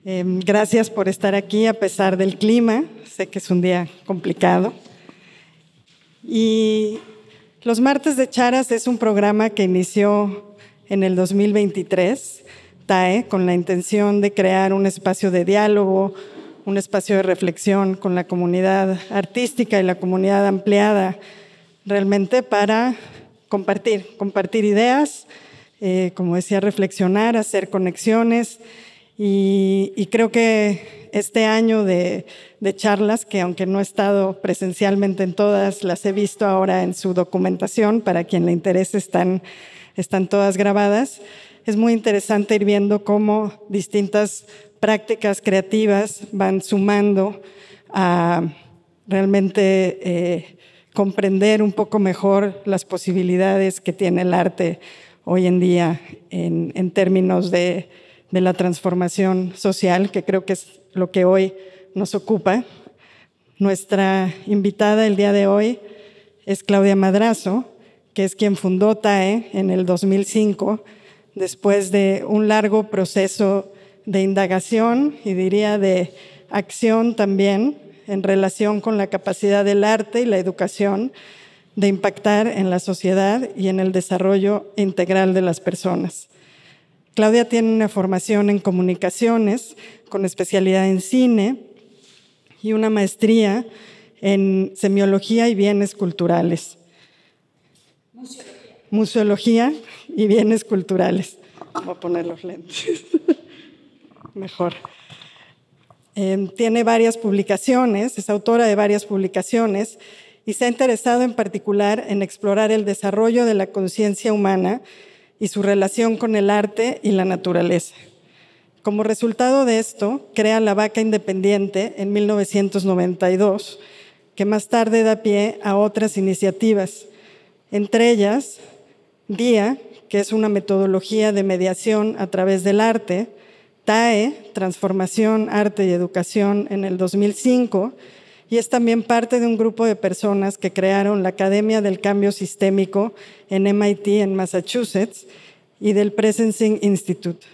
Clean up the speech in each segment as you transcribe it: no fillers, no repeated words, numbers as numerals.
Gracias por estar aquí a pesar del clima. Sé que es un día complicado. Y Los Martes de Charas es un programa que inició en el 2023, TAE, con la intención de crear un espacio de diálogo, un espacio de reflexión con la comunidad artística y la comunidad ampliada, realmente para compartir ideas, como decía, reflexionar, hacer conexiones. Y creo que este año de charlas, que aunque no he estado presencialmente en todas, las he visto ahora en su documentación, para quien le interese están todas grabadas, es muy interesante ir viendo cómo distintas prácticas creativas van sumando a realmente comprender un poco mejor las posibilidades que tiene el arte hoy en día en términos de la transformación social, que creo que es lo que hoy nos ocupa. Nuestra invitada el día de hoy es Claudia Madrazo, que es quien fundó TAE en el 2005, después de un largo proceso de indagación y diría de acción también en relación con la capacidad del arte y la educación de impactar en la sociedad y en el desarrollo integral de las personas. Claudia tiene una formación en comunicaciones con especialidad en cine y una maestría en semiología y bienes culturales. Museología y bienes culturales. Voy a poner los lentes. Mejor. Tiene varias publicaciones, es autora de varias publicaciones y se ha interesado en particular en explorar el desarrollo de la conciencia humana y su relación con el arte y la naturaleza. Como resultado de esto, crea La Vaca Independiente en 1992, que más tarde da pie a otras iniciativas, entre ellas DIA, que es una metodología de mediación a través del arte, TAE, Transformación, Arte y Educación, en el 2005, y es también parte de un grupo de personas que crearon la Academia del Cambio Sistémico en MIT, en Massachusetts, y del Presencing Institute.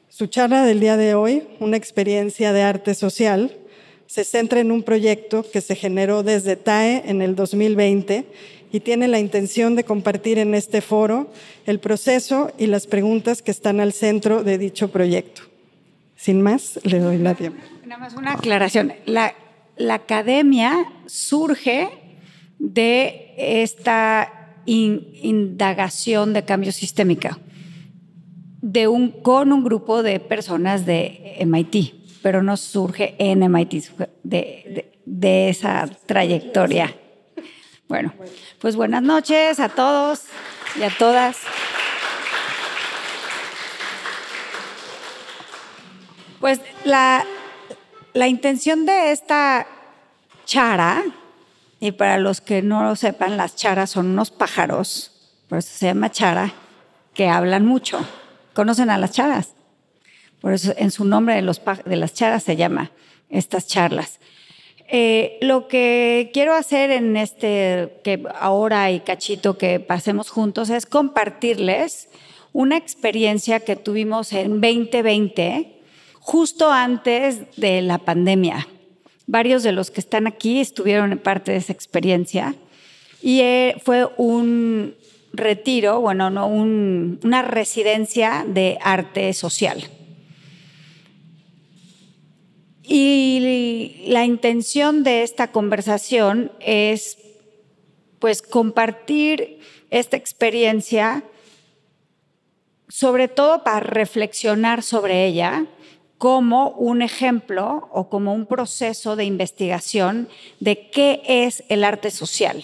Su charla del día de hoy, una experiencia de arte social, se centra en un proyecto que se generó desde TAE en el 2020 y tiene la intención de compartir en este foro el proceso y las preguntas que están al centro de dicho proyecto. Sin más, le doy la bienvenida. Nada más una aclaración. La academia surge de esta indagación de cambio sistémico con un grupo de personas de MIT, pero no surge en MIT, de esa trayectoria. Bueno, pues buenas noches a todos y a todas. Pues la intención de esta chara, y para los que no lo sepan, las charas son unos pájaros, por eso se llama chara, que hablan mucho. ¿Conocen a las charas? Por eso en su nombre de las charas se llama estas charlas. Lo que quiero hacer en que ahora y cachito que pasemos juntos es compartirles una experiencia que tuvimos en 2020, justo antes de la pandemia. Varios de los que están aquí estuvieron en parte de esa experiencia y fue un retiro, una residencia de arte social. Y la intención de esta conversación es, pues, compartir esta experiencia, sobre todo para reflexionar sobre ella como un ejemplo o como un proceso de investigación de qué es el arte social,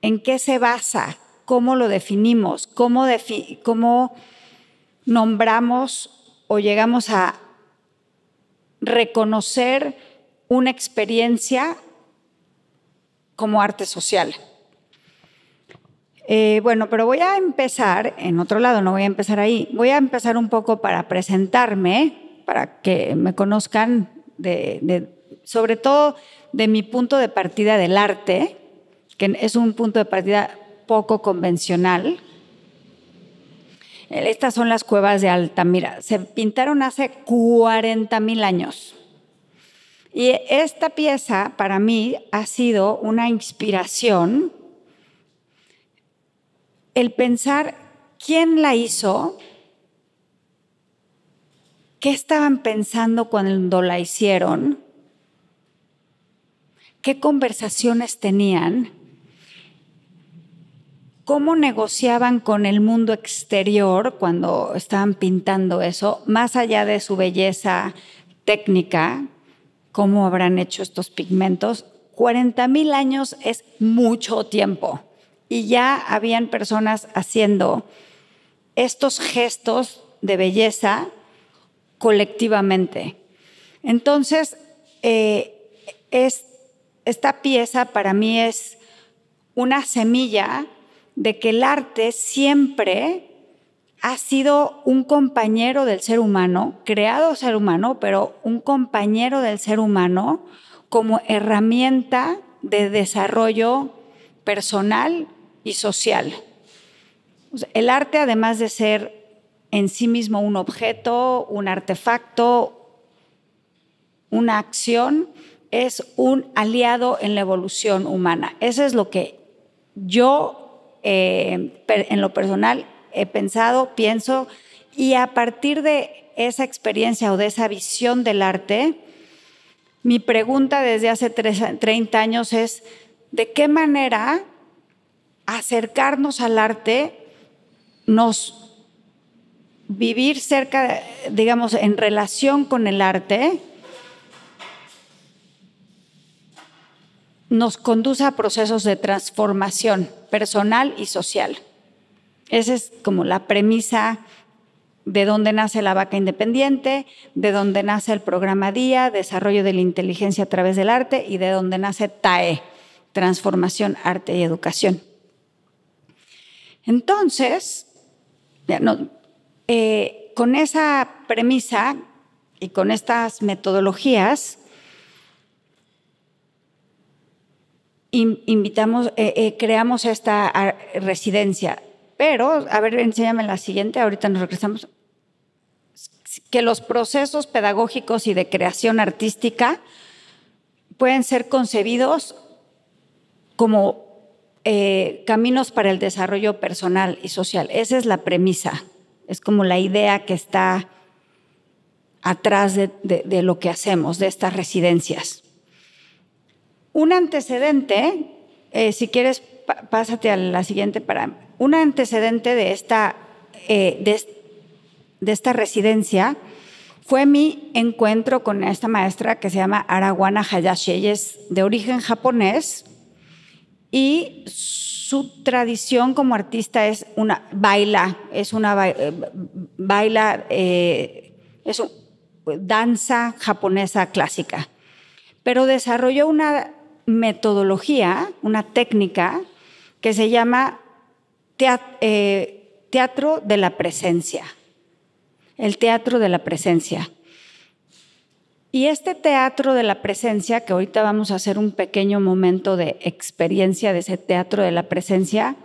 en qué se basa, cómo lo definimos, cómo nombramos o llegamos a reconocer una experiencia como arte social. Pero voy a empezar en otro lado, no voy a empezar ahí. Voy a empezar un poco para presentarme, para que me conozcan, sobre todo de mi punto de partida del arte, que es un punto de partida poco convencional. Estas son las cuevas de Altamira. Se pintaron hace 40,000 años. Y esta pieza para mí ha sido una inspiración el pensar quién la hizo, qué estaban pensando cuando la hicieron, qué conversaciones tenían, cómo negociaban con el mundo exterior cuando estaban pintando eso, más allá de su belleza técnica, cómo habrán hecho estos pigmentos. 40,000 años es mucho tiempo y ya habían personas haciendo estos gestos de belleza colectivamente. Entonces, esta pieza para mí es una semilla de que el arte siempre ha sido un compañero del ser humano, creado ser humano, pero un compañero del ser humano como herramienta de desarrollo personal y social. El arte, además de ser en sí mismo un objeto, un artefacto, una acción, es un aliado en la evolución humana. Eso es lo que yo, en lo personal, he pensado, pienso, y a partir de esa experiencia o de esa visión del arte, mi pregunta desde hace 30 años es, ¿de qué manera acercarnos al arte, vivir cerca, digamos, en relación con el arte, nos conduce a procesos de transformación personal y social? Esa es como la premisa de dónde nace La Vaca Independiente, de dónde nace el programa DIA, Desarrollo de la Inteligencia a través del Arte, y de dónde nace TAE, Transformación, Arte y Educación. Entonces, con esa premisa y con estas metodologías, creamos esta residencia. Pero, a ver, enséñame la siguiente, ahorita nos regresamos. Que los procesos pedagógicos y de creación artística pueden ser concebidos como caminos para el desarrollo personal y social. Esa es la premisa, es como la idea que está atrás de lo que hacemos, de estas residencias. Un antecedente, si quieres, pásate a la siguiente un antecedente de esta residencia fue mi encuentro con esta maestra que se llama Arawana Hayashi. Ella es de origen japonés y su tradición como artista es danza japonesa clásica, pero desarrolló una metodología, una técnica que se llama teatro de la presencia. El teatro de la presencia. Y este teatro de la presencia, que ahorita vamos a hacer un pequeño momento de experiencia de ese teatro de la presencia,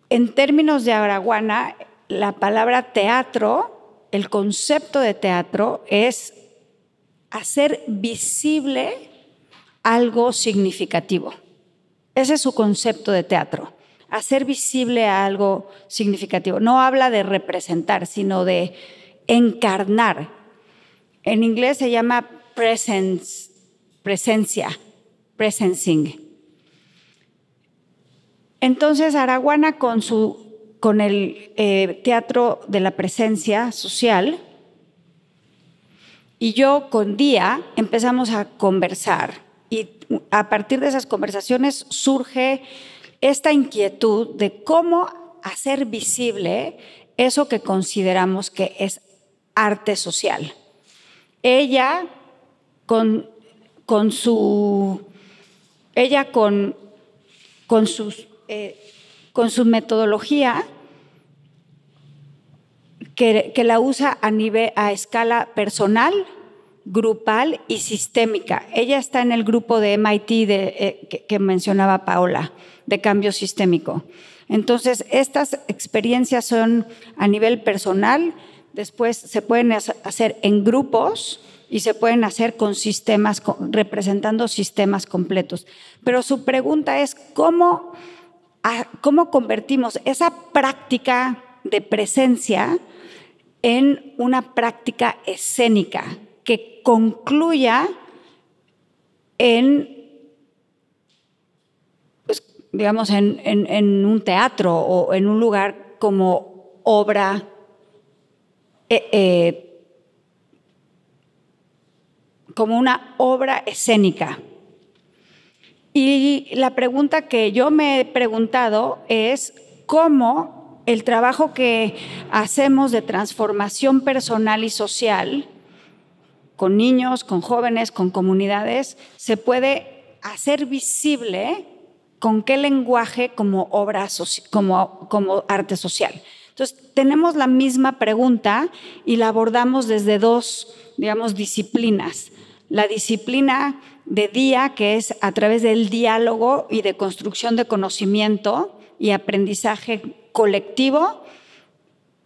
en términos de Arawana, la palabra teatro, el concepto de teatro es hacer visible algo significativo. Ese es su concepto de teatro, hacer visible algo significativo. No habla de representar, sino de encarnar. En inglés se llama presencia, presencing. Entonces, Arawana con el teatro de la presencia social y yo con Día empezamos a conversar. Y a partir de esas conversaciones surge esta inquietud de cómo hacer visible eso que consideramos que es arte social. Ella con su metodología que la usa a escala personal, grupal y sistémica. Ella está en el grupo de MIT que mencionaba Paola, de cambio sistémico. Entonces, estas experiencias son a nivel personal, después se pueden hacer en grupos y se pueden hacer con sistemas, representando sistemas completos. Pero su pregunta es, ¿cómo convertimos esa práctica de presencia en una práctica escénica que concluya en, pues, digamos, en un teatro o en un lugar como obra como una obra escénica? Y la pregunta que yo me he preguntado es cómo el trabajo que hacemos de transformación personal y social con niños, con jóvenes, con comunidades, se puede hacer visible con qué lenguaje como obra, como arte social. Entonces, tenemos la misma pregunta y la abordamos desde dos, digamos, disciplinas. La disciplina de día, que es a través del diálogo y de construcción de conocimiento y aprendizaje colectivo,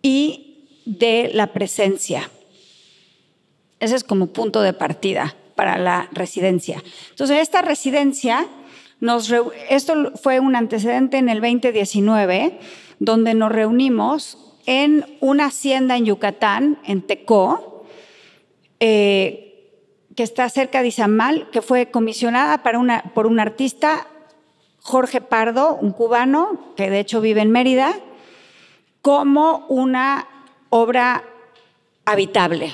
y de la presencia. Ese es como punto de partida para la residencia. Entonces, esta residencia, esto fue un antecedente en el 2019, donde nos reunimos en una hacienda en Yucatán, en Tecó, que está cerca de Izamal, que fue comisionada por un artista, Jorge Pardo, un cubano, que de hecho vive en Mérida, como una obra habitable,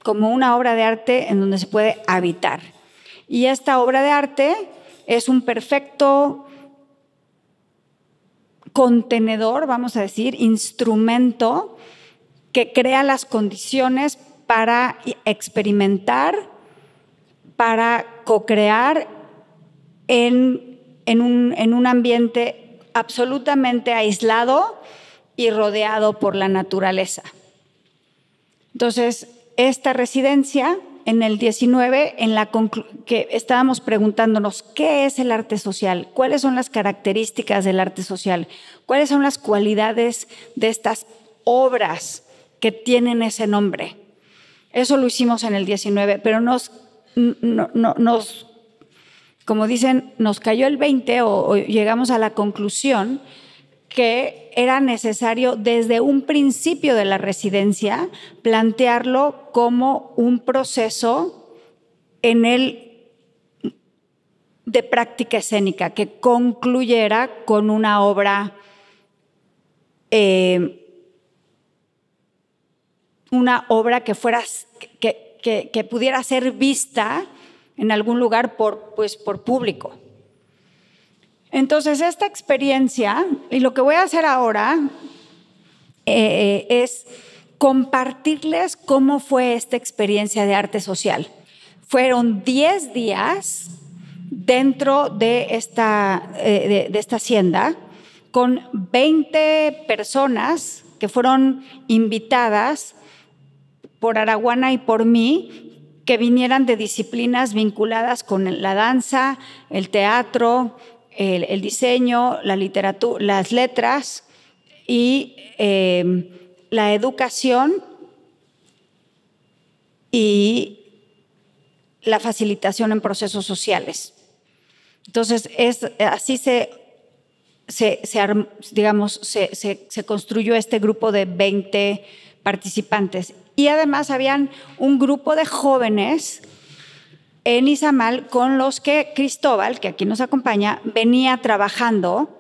como una obra de arte en donde se puede habitar. Y esta obra de arte es un perfecto contenedor, vamos a decir, instrumento que crea las condiciones para experimentar, para co-crear en un ambiente absolutamente aislado y rodeado por la naturaleza. Entonces, esta residencia en el 19, que estábamos preguntándonos qué es el arte social, cuáles son las características del arte social, cuáles son las cualidades de estas obras que tienen ese nombre. Eso lo hicimos en el 19, pero como dicen, nos cayó el 20 o llegamos a la conclusión que era necesario desde un principio de la residencia plantearlo como un proceso de práctica escénica que concluyera con una obra, que pudiera ser vista en algún lugar por público. Entonces, esta experiencia, y lo que voy a hacer ahora es compartirles cómo fue esta experiencia de arte social. Fueron 10 días dentro de esta hacienda con 20 personas que fueron invitadas por Araguana y por mí, que vinieran de disciplinas vinculadas con la danza, el teatro, el diseño, la literatura, las letras y la educación y la facilitación en procesos sociales. Entonces, así se construyó este grupo de 20 participantes. Y además habían un grupo de jóvenes en Izamal con los que Cristóbal, que aquí nos acompaña, venía trabajando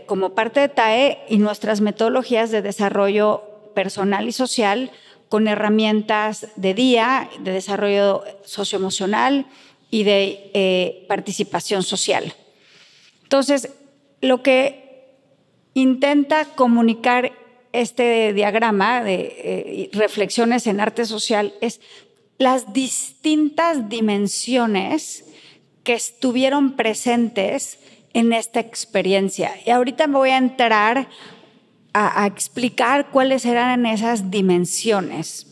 como parte de TAE y nuestras metodologías de desarrollo personal y social con herramientas de día, de desarrollo socioemocional y de participación social. Entonces, lo que intenta comunicar este diagrama de reflexiones en arte social es las distintas dimensiones que estuvieron presentes en esta experiencia. Y ahorita me voy a entrar a explicar cuáles eran esas dimensiones.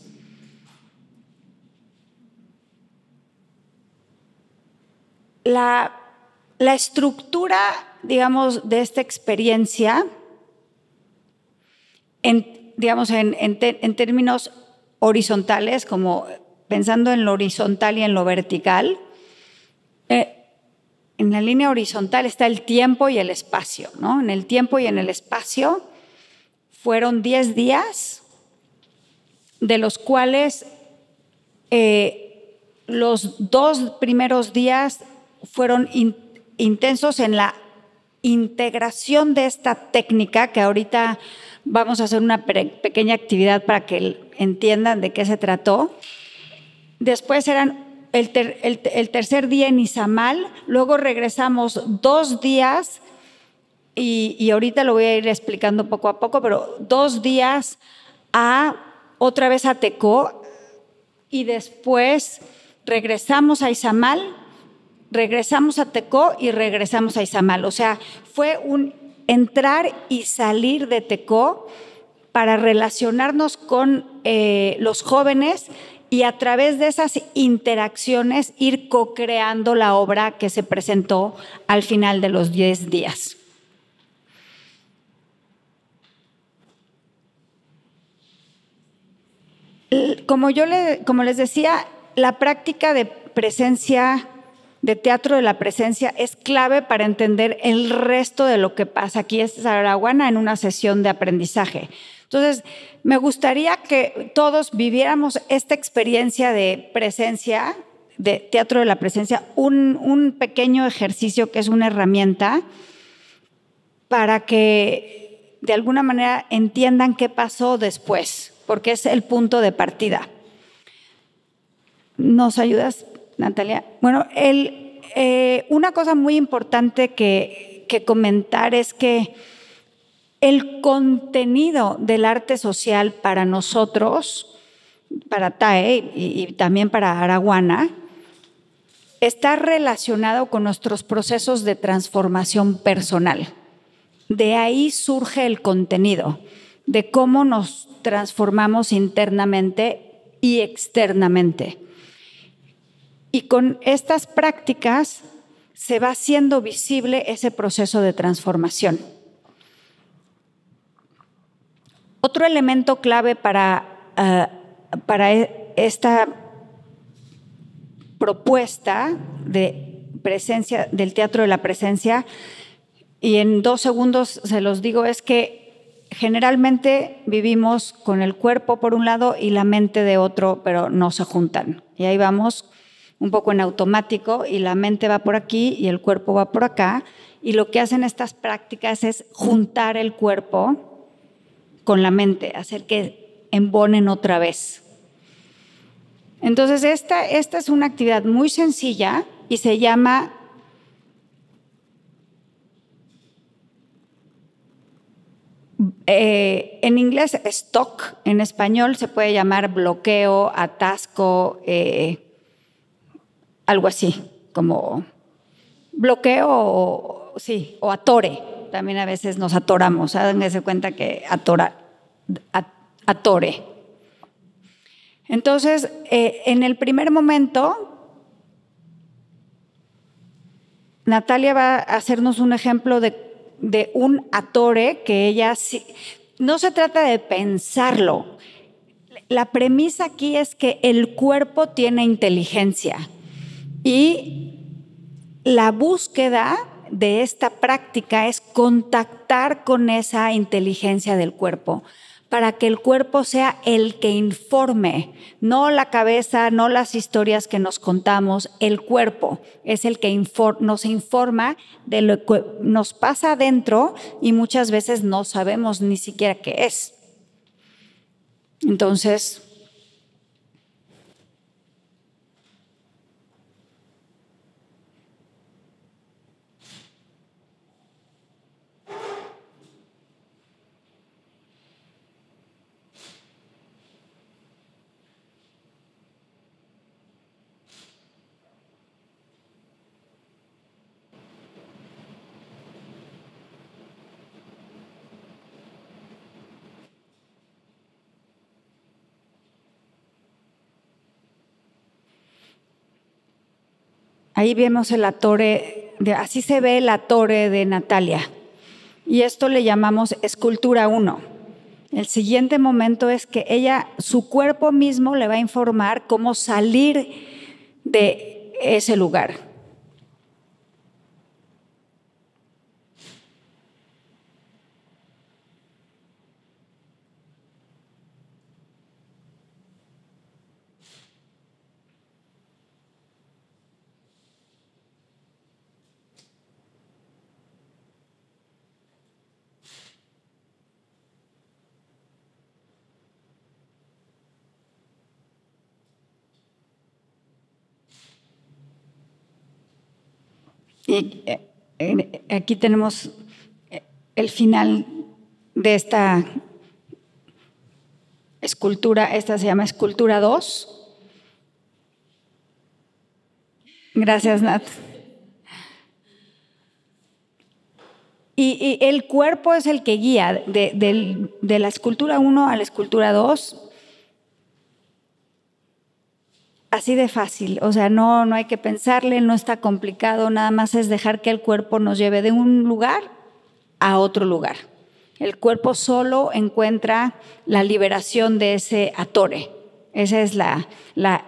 La estructura digamos, de esta experiencia en términos horizontales, como pensando en lo horizontal y en lo vertical. En la línea horizontal está el tiempo y el espacio, ¿no? En el tiempo y en el espacio fueron 10 días, de los cuales los 2 primeros días fueron intensos en la integración de esta técnica, que ahorita vamos a hacer una pequeña actividad para que entiendan de qué se trató. Después eran el tercer día en Izamal, luego regresamos 2 días, y ahorita lo voy a ir explicando poco a poco, pero 2 días otra vez a Tecó, y después regresamos a Izamal, regresamos a Tecó y regresamos a Izamal. O sea, fue un entrar y salir de Tecó para relacionarnos con los jóvenes y a través de esas interacciones ir co-creando la obra que se presentó al final de los 10 días. Como les decía, la práctica de presencia, de teatro de la presencia, es clave para entender el resto de lo que pasa aquí en Saraguana en una sesión de aprendizaje. Entonces, me gustaría que todos viviéramos esta experiencia de presencia, de teatro de la presencia, un pequeño ejercicio que es una herramienta para que de alguna manera entiendan qué pasó después, porque es el punto de partida. ¿Nos ayudas, Natalia? Bueno, una cosa muy importante que comentar es que el contenido del arte social para nosotros, para TAE y también para Araguana, está relacionado con nuestros procesos de transformación personal. De ahí surge el contenido, de cómo nos transformamos internamente y externamente. Y con estas prácticas se va haciendo visible ese proceso de transformación. Otro elemento clave para esta propuesta de presencia, del teatro de la presencia, y en 2 segundos se los digo, es que generalmente vivimos con el cuerpo por un lado y la mente de otro, pero no se juntan. Y ahí vamos un poco en automático y la mente va por aquí y el cuerpo va por acá. Y lo que hacen estas prácticas es juntar el cuerpo con la mente, hacer que embonen otra vez. Entonces, esta es una actividad muy sencilla y se llama en inglés stock, en español se puede llamar bloqueo, atasco, algo así, como bloqueo o atore. También a veces nos atoramos, háganse cuenta que atore. Entonces, en el primer momento, Natalia va a hacernos un ejemplo de un atore que ella no se trata de pensarlo. La premisa aquí es que el cuerpo tiene inteligencia y la búsqueda de esta práctica es contactar con esa inteligencia del cuerpo para que el cuerpo sea el que informe, no la cabeza, no las historias que nos contamos, el cuerpo es el que nos informa de lo que nos pasa adentro y muchas veces no sabemos ni siquiera qué es. Entonces, ahí vemos el atore así se ve la torre de Natalia. Y esto le llamamos escultura 1. El siguiente momento es que su cuerpo mismo le va a informar cómo salir de ese lugar. Y aquí tenemos el final de esta escultura. Esta se llama escultura 2. Gracias, Nat. Y el cuerpo es el que guía de la escultura 1 a la escultura 2. Así de fácil, o sea, no hay que pensarle, no está complicado, nada más es dejar que el cuerpo nos lleve de un lugar a otro lugar. El cuerpo solo encuentra la liberación de ese atore. Esa es la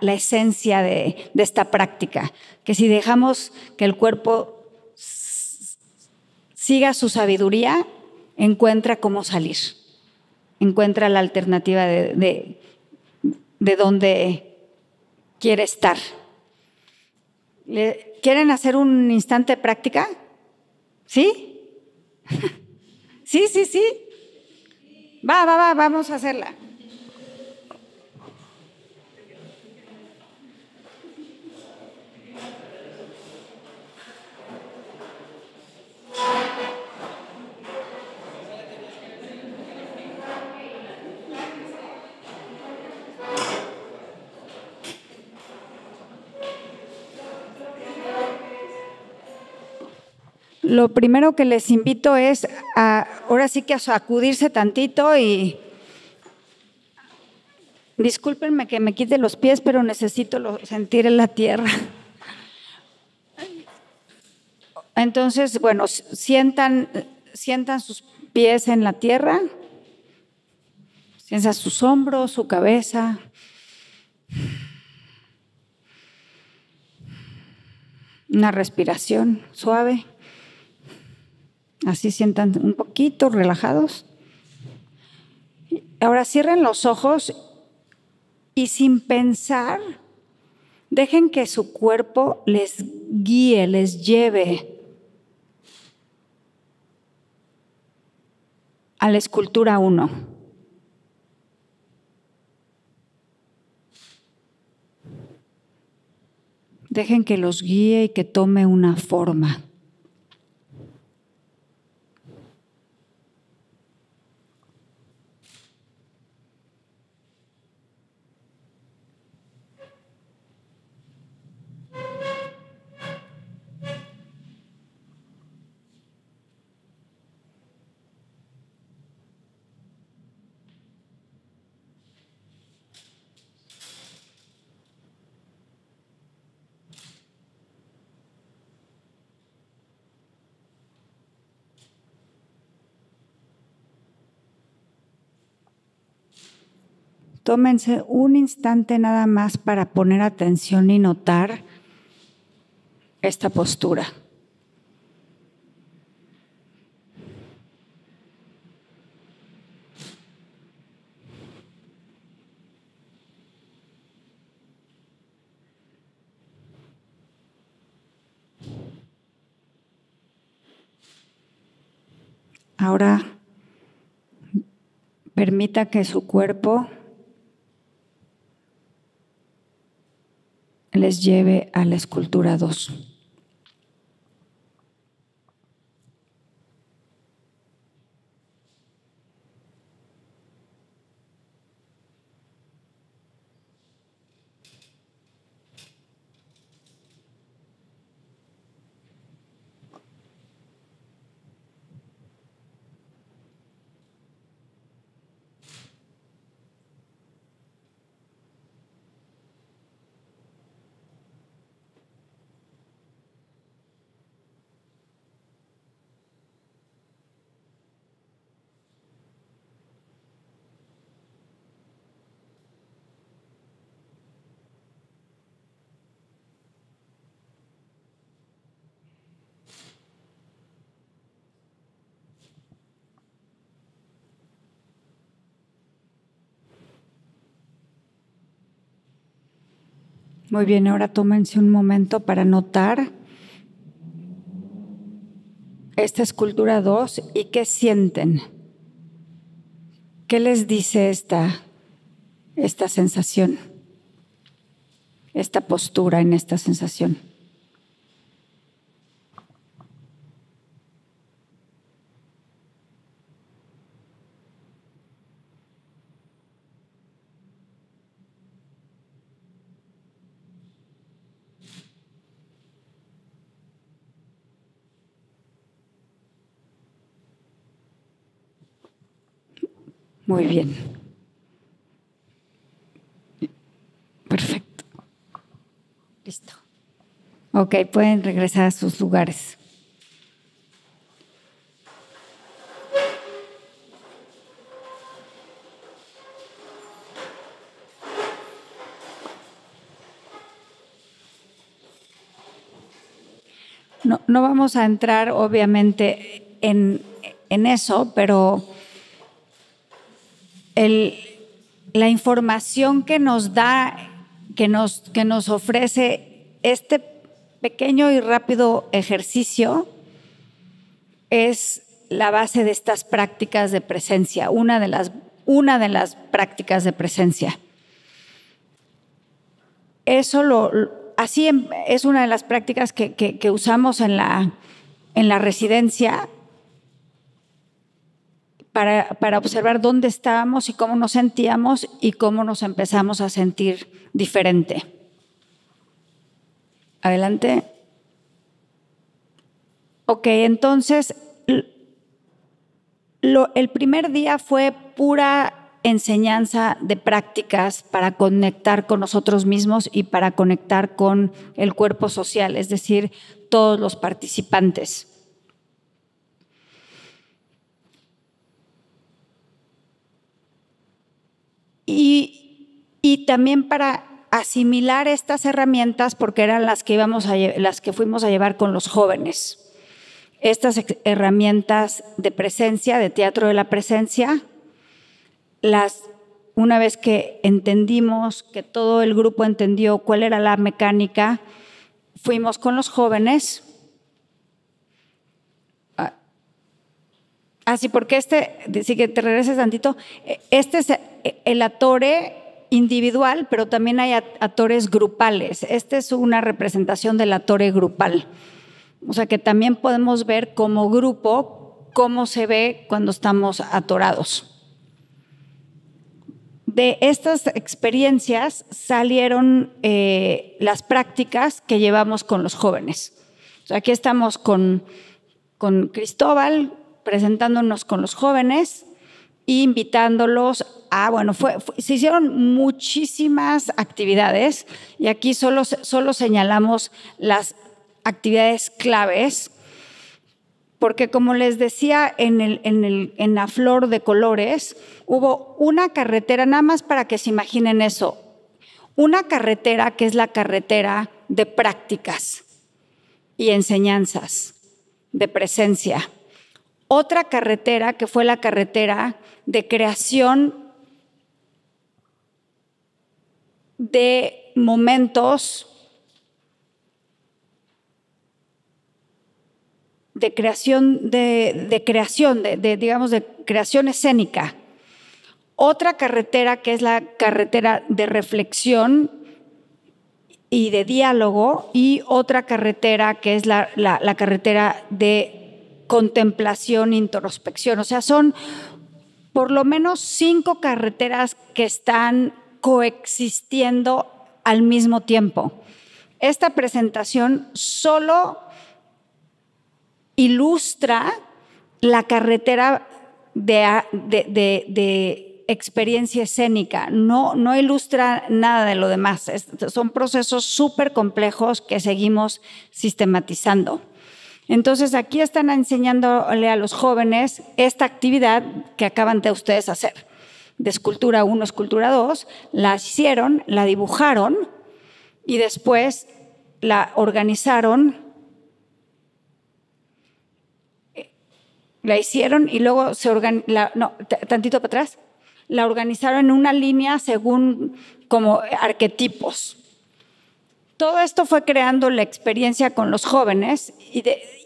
esencia de esta práctica, que si dejamos que el cuerpo siga su sabiduría, encuentra cómo salir, encuentra la alternativa de dónde quiere estar. ¿Quieren hacer un instante de práctica? ¿Sí? Sí. Vamos a hacerla. Lo primero que les invito es ahora sí que a sacudirse tantito y discúlpenme que me quite los pies, pero necesito sentir en la tierra. Entonces, bueno, sientan sus pies en la tierra, sientan sus hombros, su cabeza. Una respiración suave. Así sientan un poquito relajados. Ahora cierren los ojos y sin pensar, dejen que su cuerpo les guíe, les lleve a la escultura 1. Dejen que los guíe y que tome una forma. Tómense un instante nada más para poner atención y notar esta postura. Ahora permita que su cuerpo les lleve a la escultura 2. Muy bien, ahora tómense un momento para notar esta escultura 2 y qué sienten. ¿Qué les dice esta sensación? Esta postura en esta sensación. Muy bien. Perfecto. Listo. Ok, pueden regresar a sus lugares. No vamos a entrar, obviamente, en eso, pero la información que nos da, que nos ofrece este pequeño y rápido ejercicio es la base de estas prácticas de presencia, una de las prácticas de presencia. Eso así es una de las prácticas que usamos en la residencia para observar dónde estábamos y cómo nos sentíamos y cómo nos empezamos a sentir diferente. Adelante. Ok, entonces el primer día fue pura enseñanza de prácticas para conectar con nosotros mismos y para conectar con el cuerpo social, es decir, todos los participantes. Y también para asimilar estas herramientas, porque eran las que fuimos a llevar con los jóvenes. Estas herramientas de presencia, de teatro de la presencia, una vez que entendimos, que todo el grupo entendió cuál era la mecánica, fuimos con los jóvenes. Sí, porque si que te regreses tantito, este es el atore individual, pero también hay atores grupales. Esta es una representación del atore grupal. O sea que también podemos ver como grupo cómo se ve cuando estamos atorados. De estas experiencias salieron las prácticas que llevamos con los jóvenes. O sea, aquí estamos con Cristóbal, presentándonos con los jóvenes e invitándolos a, se hicieron muchísimas actividades y aquí solo señalamos las actividades claves, porque como les decía en la flor de colores, hubo una carretera, nada más para que se imaginen eso, una carretera que es la carretera de prácticas y enseñanzas, de presencia. Otra carretera que fue la carretera de creación de momentos, de creación de creación escénica. Otra carretera que es la carretera de reflexión y de diálogo, y otra carretera que es la carretera de contemplación e introspección. O sea, son por lo menos 5 carreteras que están coexistiendo al mismo tiempo. Esta presentación solo ilustra la carretera de experiencia escénica, no ilustra nada de lo demás. Son procesos súper complejos que seguimos sistematizando. Entonces, aquí están enseñándole a los jóvenes esta actividad que acaban de ustedes hacer, de escultura 1, escultura 2, la hicieron, la dibujaron y después la organizaron, la hicieron y luego tantito para atrás, la organizaron en una línea según como arquetipos. Todo esto fue creando la experiencia con los jóvenes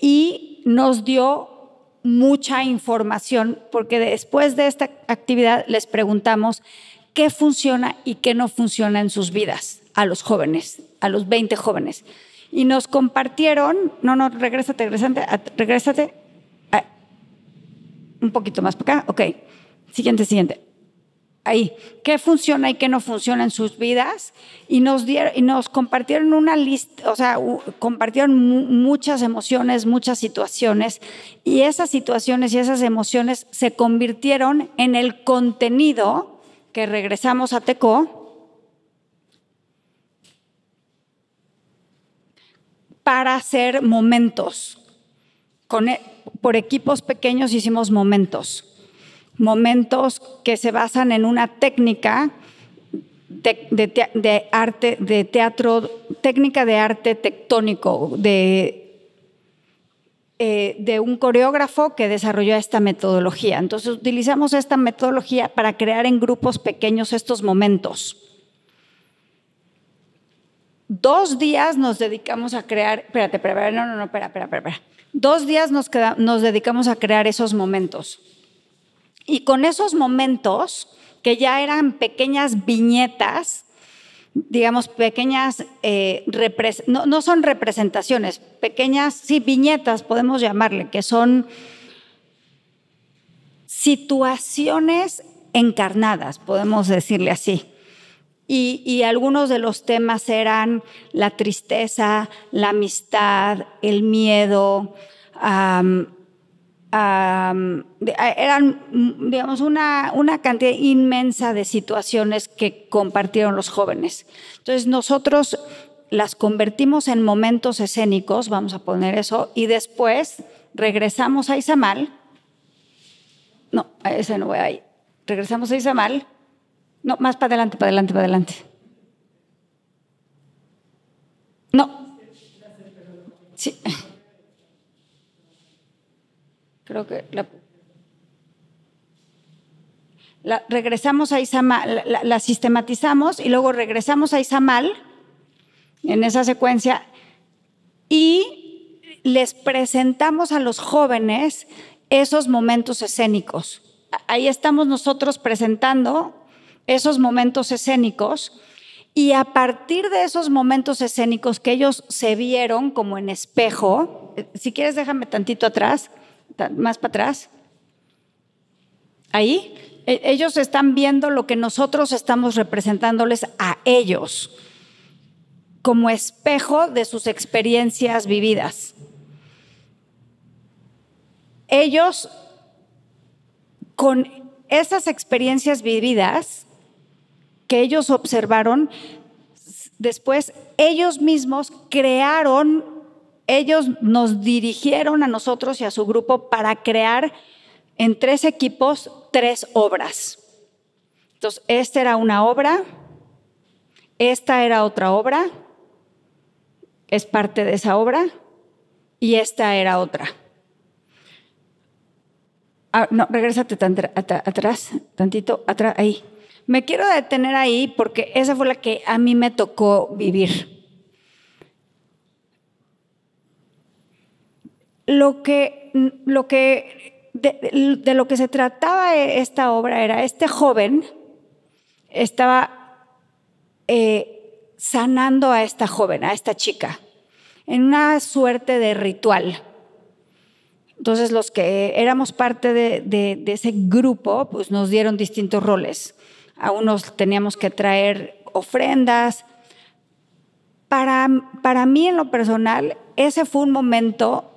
y nos dio mucha información, porque después de esta actividad les preguntamos qué funciona y qué no funciona en sus vidas a los jóvenes, a los 20 jóvenes. Y nos compartieron, regrésate, un poquito más para acá, ok, siguiente. Ahí, qué funciona y qué no funciona en sus vidas, y nos compartieron una lista, o sea, compartieron muchas emociones, muchas situaciones, y esas situaciones y esas emociones se convirtieron en el contenido que regresamos a TECO para hacer momentos. Por equipos pequeños hicimos momentos que se basan en una técnica de arte, de teatro, técnica de arte tectónico, de un coreógrafo que desarrolló esta metodología. Entonces utilizamos esta metodología para crear en grupos pequeños estos momentos. 2 días nos dedicamos a crear, espera. 2 días nos dedicamos a crear esos momentos. Y con esos momentos, que ya eran pequeñas viñetas, digamos, pequeñas, no son representaciones, pequeñas, sí, viñetas podemos llamarle, que son situaciones encarnadas, podemos decirle así. Y algunos de los temas eran la tristeza, la amistad, el miedo, eran, digamos, una cantidad inmensa de situaciones que compartieron los jóvenes. Entonces nosotros las convertimos en momentos escénicos, vamos a poner eso, y después regresamos a Izamal. No, a ese no voy ahí. Regresamos a Izamal. No, más para adelante. No. Sí. Creo que regresamos a Izamal, la sistematizamos y luego regresamos a Izamal en esa secuencia y les presentamos a los jóvenes esos momentos escénicos. Ahí estamos nosotros presentando esos momentos escénicos, y a partir de esos momentos escénicos que ellos se vieron como en espejo, si quieres déjame tantito atrás, más para atrás, ahí, ellos están viendo lo que nosotros estamos representándoles a ellos como espejo de sus experiencias vividas. Ellos, con esas experiencias vividas que ellos observaron, después ellos mismos crearon, ellos nos dirigieron a nosotros y a su grupo para crear en 3 equipos 3 obras. Entonces, esta era una obra, esta era otra obra, es parte de esa obra, y esta era otra. No, regrésate atrás, tantito, atrás, ahí. Me quiero detener ahí porque esa fue la que a mí me tocó vivir. De lo que se trataba esta obra era, este joven estaba sanando a esta joven, a esta chica, en una suerte de ritual. Entonces los que éramos parte de ese grupo, pues nos dieron distintos roles. A unos teníamos que traer ofrendas. Para mí, en lo personal, ese fue un momento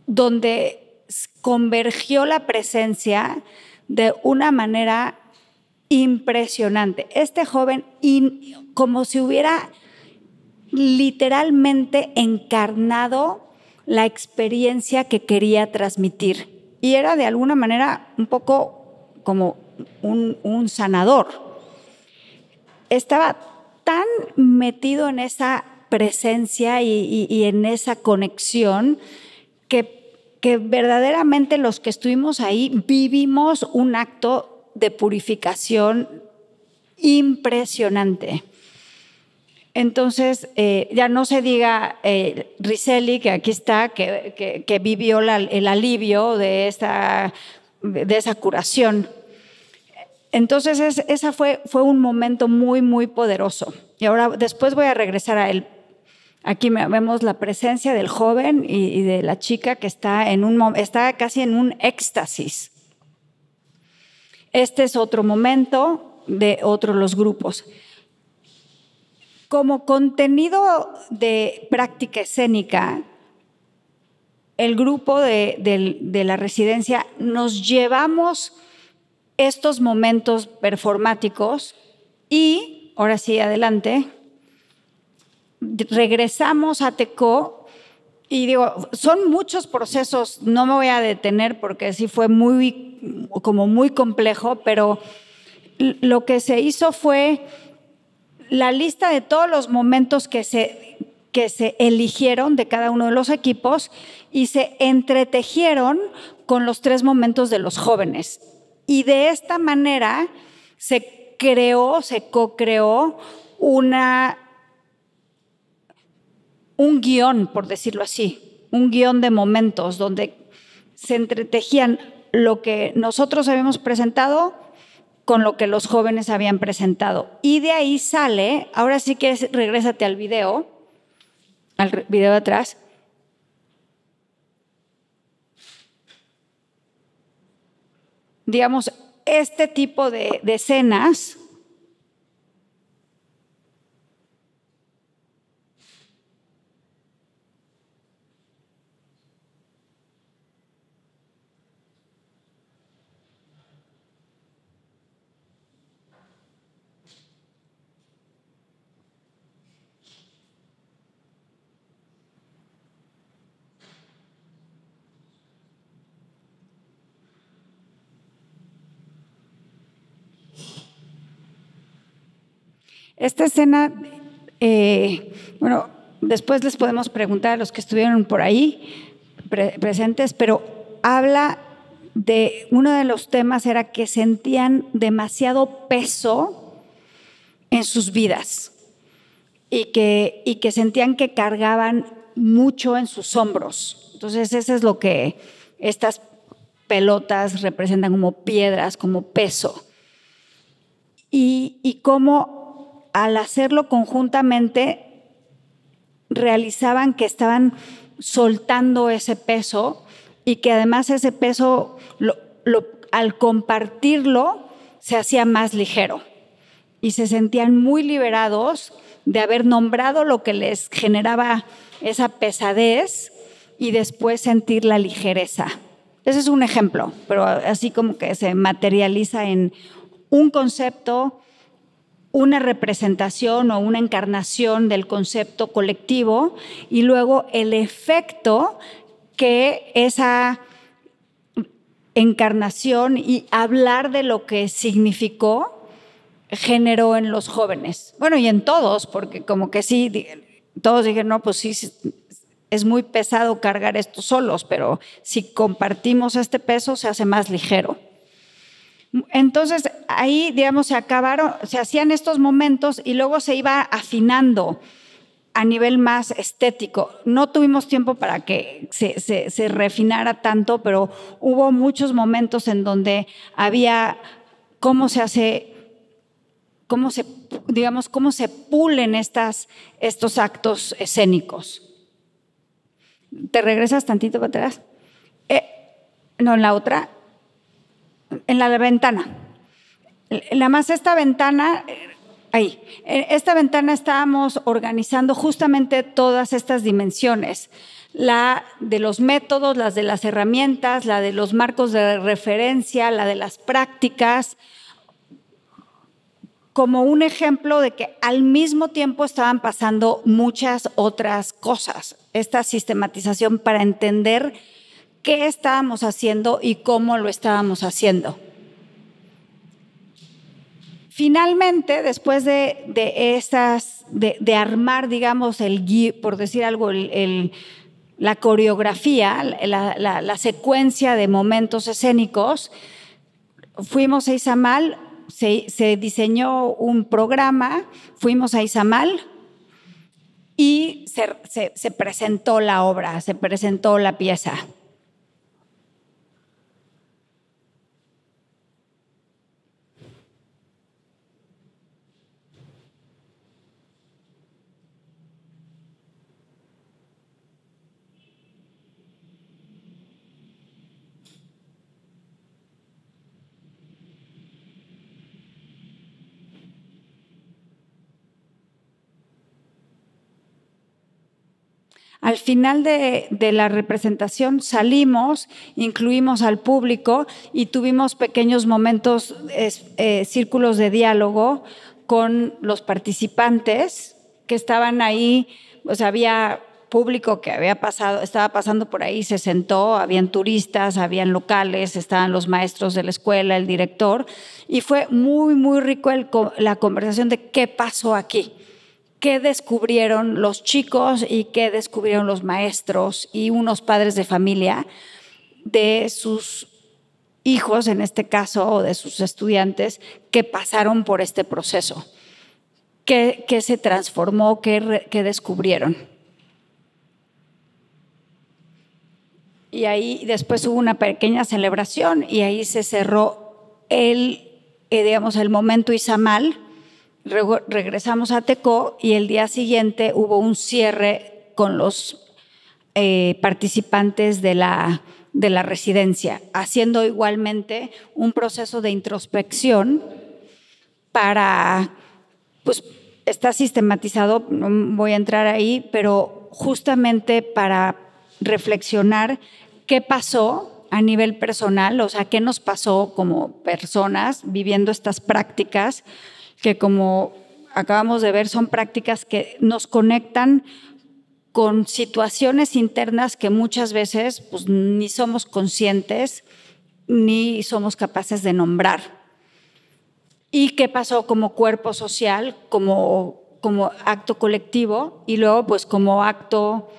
donde convergió la presencia de una manera impresionante. Este joven, como si hubiera literalmente encarnado la experiencia que quería transmitir. Y era de alguna manera un poco como un sanador. Estaba tan metido en esa presencia y en esa conexión que verdaderamente los que estuvimos ahí vivimos un acto de purificación impresionante. Entonces, ya no se diga Riselli, que aquí está, que vivió el alivio de esa curación. Entonces, esa fue un momento muy, muy poderoso. Y ahora, después voy a regresar a él. Aquí vemos la presencia del joven y de la chica que está casi en un éxtasis. Este es otro momento de los grupos. Como contenido de práctica escénica, el grupo de la residencia nos llevamos estos momentos performáticos y, ahora sí, adelante, regresamos a TECO y digo, son muchos procesos, no me voy a detener porque sí fue muy complejo, pero lo que se hizo fue la lista de todos los momentos que se eligieron de cada uno de los equipos y se entretejieron con los 3 momentos de los jóvenes. Y de esta manera se co-creó un guión, por decirlo así, un guión de momentos donde se entretejían lo que nosotros habíamos presentado con lo que los jóvenes habían presentado. Y de ahí sale, ahora sí que regrésate al video de atrás. Digamos, este tipo de escenas esta escena, bueno, después les podemos preguntar a los que estuvieron por ahí presentes, pero habla de uno de los temas era que sentían demasiado peso en sus vidas y que sentían que cargaban mucho en sus hombros. Entonces, eso es lo que estas pelotas representan como piedras, como peso. Y cómo al hacerlo conjuntamente realizaban que estaban soltando ese peso y que además ese peso al compartirlo se hacía más ligero y se sentían muy liberados de haber nombrado lo que les generaba esa pesadez y después sentir la ligereza. Ese es un ejemplo, pero así como que se materializa en un concepto, una representación o una encarnación del concepto colectivo y luego el efecto que esa encarnación y hablar de lo que significó generó en los jóvenes. Bueno, y en todos, porque como que sí, todos dijeron, no, pues sí, es muy pesado cargar esto solos, pero si compartimos este peso se hace más ligero. Entonces ahí, digamos, se hacían estos momentos y luego se iba afinando a nivel más estético. No tuvimos tiempo para que se refinara tanto, pero hubo muchos momentos en donde había cómo se pulen estos actos escénicos. ¿Te regresas tantito para atrás? No, en la otra. En la ventana. Nada más esta ventana, ahí. En esta ventana estábamos organizando justamente todas estas dimensiones. La de los métodos, las de las herramientas, la de los marcos de referencia, la de las prácticas, como un ejemplo de que al mismo tiempo estaban pasando muchas otras cosas. Esta sistematización para entender qué estábamos haciendo y cómo lo estábamos haciendo. Finalmente, después de armar, digamos, por decir algo, la coreografía, la secuencia de momentos escénicos, fuimos a Izamal, se diseñó un programa, fuimos a Izamal, y se presentó la obra, se presentó la pieza. Al final de la representación salimos, incluimos al público y tuvimos pequeños momentos, círculos de diálogo con los participantes que estaban ahí. O sea, había público que estaba pasando por ahí, se sentó, habían turistas, habían locales, estaban los maestros de la escuela, el director, y fue muy, muy rico la conversación de qué pasó aquí. ¿Qué descubrieron los chicos y qué descubrieron los maestros y unos padres de familia de sus hijos, en este caso, o de sus estudiantes, que pasaron por este proceso? ¿Qué se transformó? ¿Qué descubrieron? Y ahí después hubo una pequeña celebración y ahí se cerró el momento Izamal. Regresamos a Tecó y el día siguiente hubo un cierre con los participantes de la residencia, haciendo igualmente un proceso de introspección para, pues está sistematizado, no voy a entrar ahí, pero justamente para reflexionar qué pasó a nivel personal, o sea, qué nos pasó como personas viviendo estas prácticas que, como acabamos de ver, son prácticas que nos conectan con situaciones internas que muchas veces pues, ni somos conscientes ni somos capaces de nombrar. ¿Y qué pasó como cuerpo social, como acto colectivo y luego pues como acto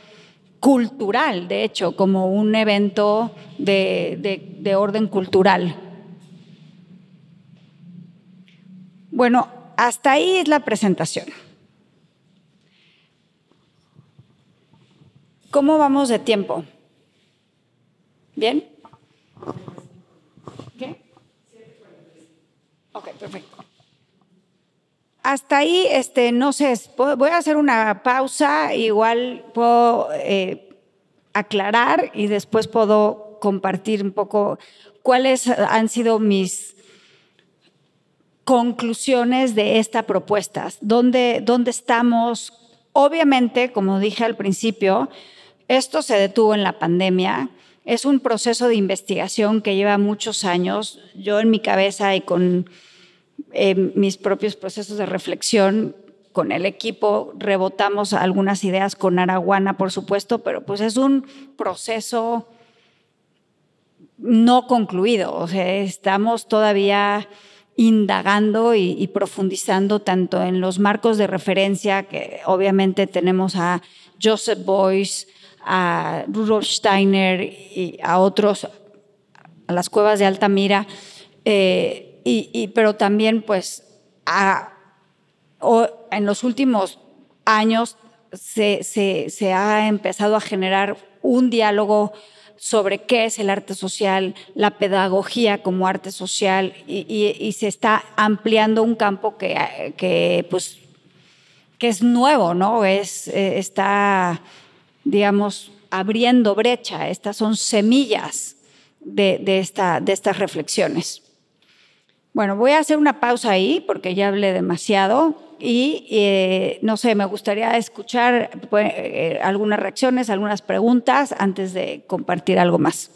cultural, de hecho, como un evento de orden cultural? Bueno, hasta ahí es la presentación. ¿Cómo vamos de tiempo? ¿Bien? ¿Qué? Ok, perfecto. Hasta ahí, no sé, voy a hacer una pausa, igual puedo aclarar y después puedo compartir un poco cuáles han sido mis conclusiones de esta propuesta. ¿Dónde estamos? Obviamente, como dije al principio, esto se detuvo en la pandemia. Es un proceso de investigación que lleva muchos años. Yo en mi cabeza y con mis propios procesos de reflexión con el equipo rebotamos algunas ideas con Araguana, por supuesto, pero pues es un proceso no concluido. O sea, estamos todavía indagando y profundizando tanto en los marcos de referencia, que obviamente tenemos a Joseph Beuys, a Rudolf Steiner y a otros, a las cuevas de Altamira, pero también pues en los últimos años se ha empezado a generar un diálogo sobre qué es el arte social, la pedagogía como arte social, y se está ampliando un campo que es nuevo, ¿no? Está, digamos, abriendo brecha. Estas son semillas de estas reflexiones. Bueno, voy a hacer una pausa ahí porque ya hablé demasiado y no sé, me gustaría escuchar algunas reacciones, algunas preguntas antes de compartir algo más.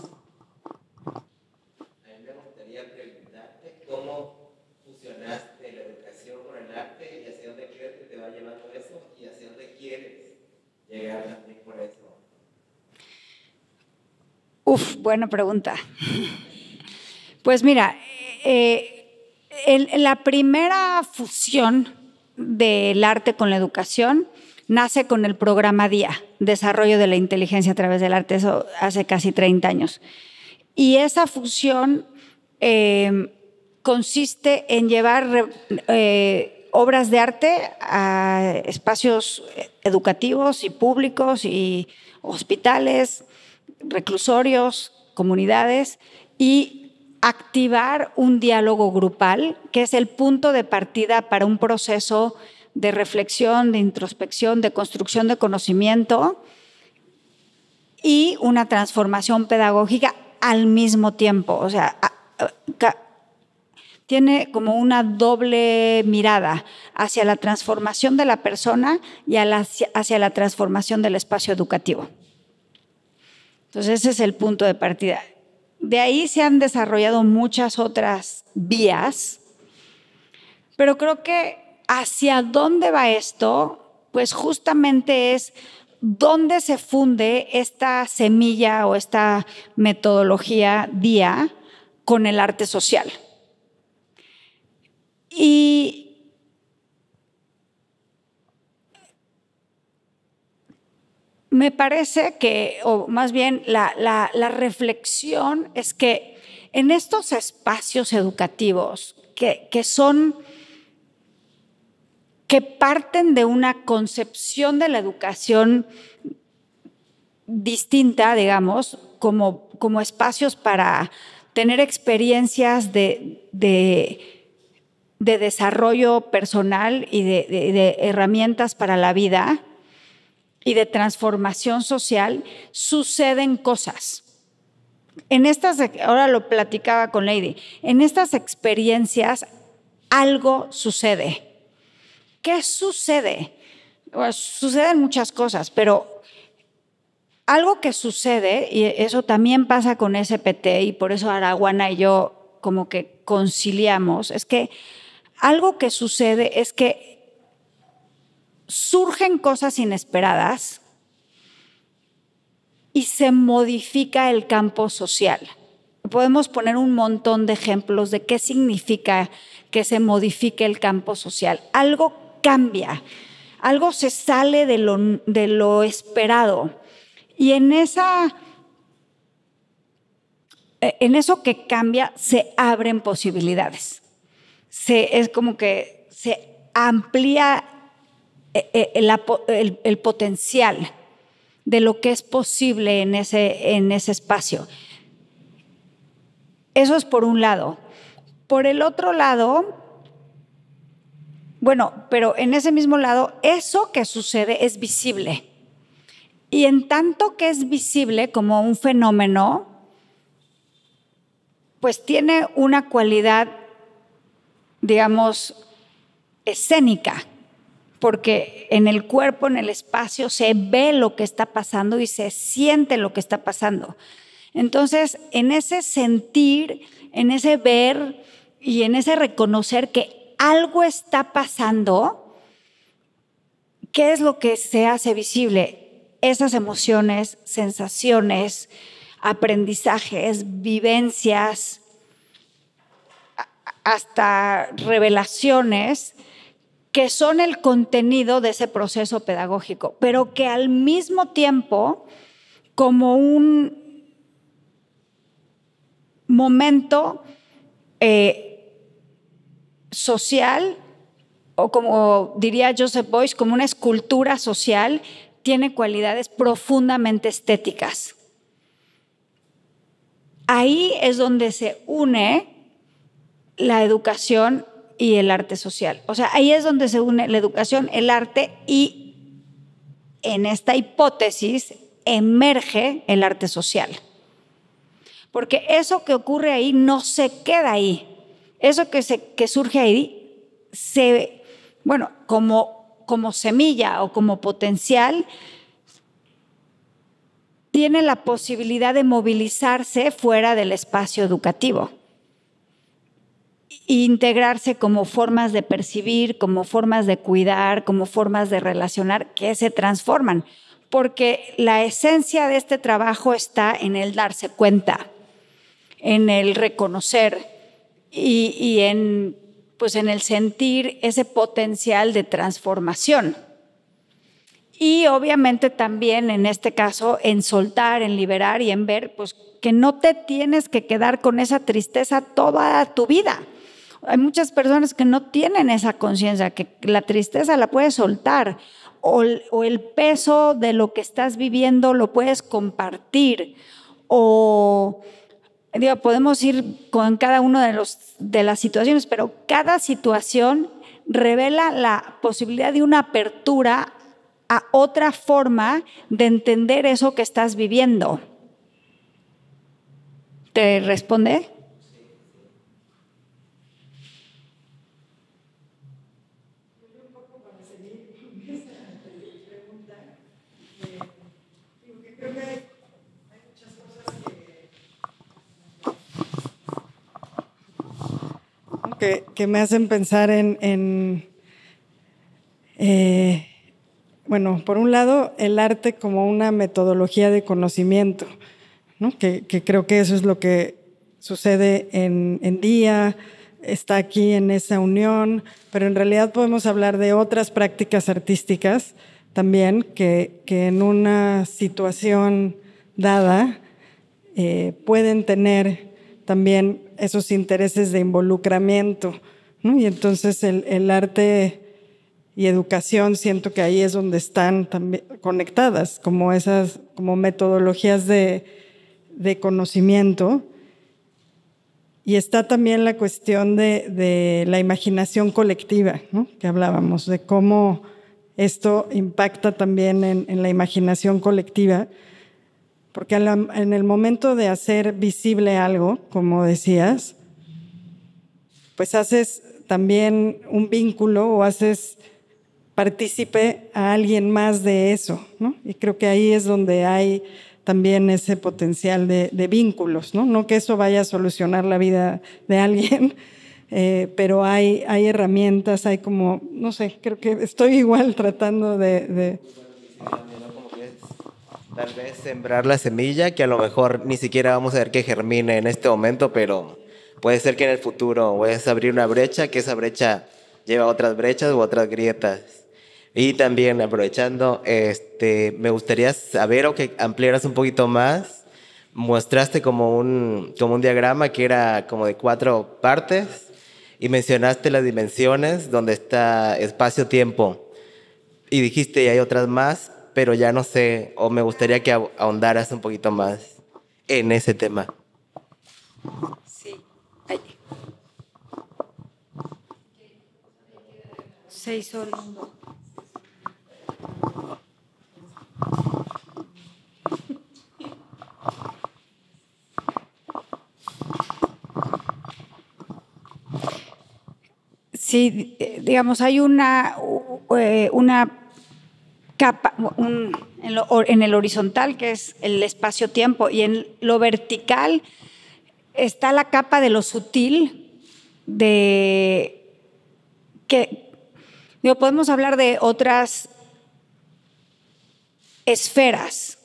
A mí me gustaría preguntarte cómo fusionaste la educación con el arte y hacia dónde crees que te va llevando eso y hacia dónde quieres llegar también por eso. Buena pregunta. Pues mira, la primera fusión del arte con la educación nace con el programa DIA, Desarrollo de la Inteligencia a través del Arte, eso hace casi 30 años. Y esa fusión consiste en llevar obras de arte a espacios educativos y públicos y hospitales, reclusorios, comunidades, y activar un diálogo grupal, que es el punto de partida para un proceso de reflexión, de introspección, de construcción de conocimiento y una transformación pedagógica al mismo tiempo. O sea, tiene como una doble mirada hacia la transformación de la persona y hacia la transformación del espacio educativo. Entonces, ese es el punto de partida. De ahí se han desarrollado muchas otras vías, pero creo que hacia dónde va esto, pues justamente es dónde se funde esta semilla o esta metodología DIA con el arte social. Y me parece que, o más bien la reflexión es que en estos espacios educativos que parten de una concepción de la educación distinta, digamos, como espacios para tener experiencias de desarrollo personal y de herramientas para la vida y de transformación social, suceden cosas. Ahora lo platicaba con Lady, en estas experiencias algo sucede. ¿Qué sucede? Bueno, suceden muchas cosas, pero algo que sucede, y eso también pasa con SPT, y por eso Araguana y yo como que conciliamos, es que algo que sucede es que surgen cosas inesperadas y se modifica el campo social. Podemos poner un montón de ejemplos de qué significa que se modifique el campo social. Algo cambia, algo se sale de lo esperado. Y en eso que cambia se abren posibilidades. Es como que se amplía el potencial de lo que es posible en ese espacio. Eso es por un lado. Por el otro lado, bueno, pero en ese mismo lado, eso que sucede es visible. Y en tanto que es visible como un fenómeno, pues tiene una cualidad, digamos, escénica, porque en el cuerpo, en el espacio, se ve lo que está pasando y se siente lo que está pasando. Entonces, en ese sentir, en ese ver y en ese reconocer que algo está pasando, ¿qué es lo que se hace visible? Esas emociones, sensaciones, aprendizajes, vivencias, hasta revelaciones, que son el contenido de ese proceso pedagógico, pero que al mismo tiempo, como un momento social, o como diría Joseph Beuys, como una escultura social, tiene cualidades profundamente estéticas. Ahí es donde se une la educación y el arte social. O sea, ahí es donde se une la educación, el arte, y en esta hipótesis emerge el arte social. Porque eso que ocurre ahí no se queda ahí. Eso que surge ahí, como semilla o como potencial, tiene la posibilidad de movilizarse fuera del espacio educativo e integrarse como formas de percibir, como formas de cuidar, como formas de relacionar que se transforman, porque la esencia de este trabajo está en el darse cuenta, en el reconocer y en el sentir ese potencial de transformación. Y obviamente también en este caso en soltar, en liberar y en ver pues, que no te tienes que quedar con esa tristeza toda tu vida. Hay muchas personas que no tienen esa conciencia, que la tristeza la puedes soltar o el peso de lo que estás viviendo lo puedes compartir o digo, podemos ir con cada uno de las situaciones, pero cada situación revela la posibilidad de una apertura a otra forma de entender eso que estás viviendo. ¿Te responde? Que me hacen pensar bueno, por un lado, el arte como una metodología de conocimiento, ¿no? Que creo que eso es lo que sucede en Día, está aquí en esa unión, pero en realidad podemos hablar de otras prácticas artísticas también que en una situación dada pueden tener también esos intereses de involucramiento, ¿no? Y entonces el arte y educación siento que ahí es donde están también conectadas, como esas como metodologías de conocimiento. Y está también la cuestión de la imaginación colectiva, ¿no? Que hablábamos, de cómo esto impacta también en la imaginación colectiva. Porque en el momento de hacer visible algo, como decías, pues haces también un vínculo o haces partícipe a alguien más de eso, ¿no? Y creo que ahí es donde hay también ese potencial de vínculos, ¿no? No que eso vaya a solucionar la vida de alguien, pero hay herramientas, hay como, no sé, creo que estoy igual tratando de tal vez sembrar la semilla que a lo mejor ni siquiera vamos a ver que germine en este momento, pero puede ser que en el futuro puedes abrir una brecha, que esa brecha lleva a otras brechas u otras grietas. Y también aprovechando, me gustaría saber o que ampliaras un poquito más. Mostraste como un diagrama que era como de 4 partes y mencionaste las dimensiones donde está espacio-tiempo. Y dijiste, y hay otras más, pero ya no sé, o me gustaría que ahondaras un poquito más en ese tema. Sí. Ay. 6 son. Sí, digamos, hay una capa en el horizontal, que es el espacio-tiempo, y en lo vertical está la capa de lo sutil, podemos hablar de otras esferas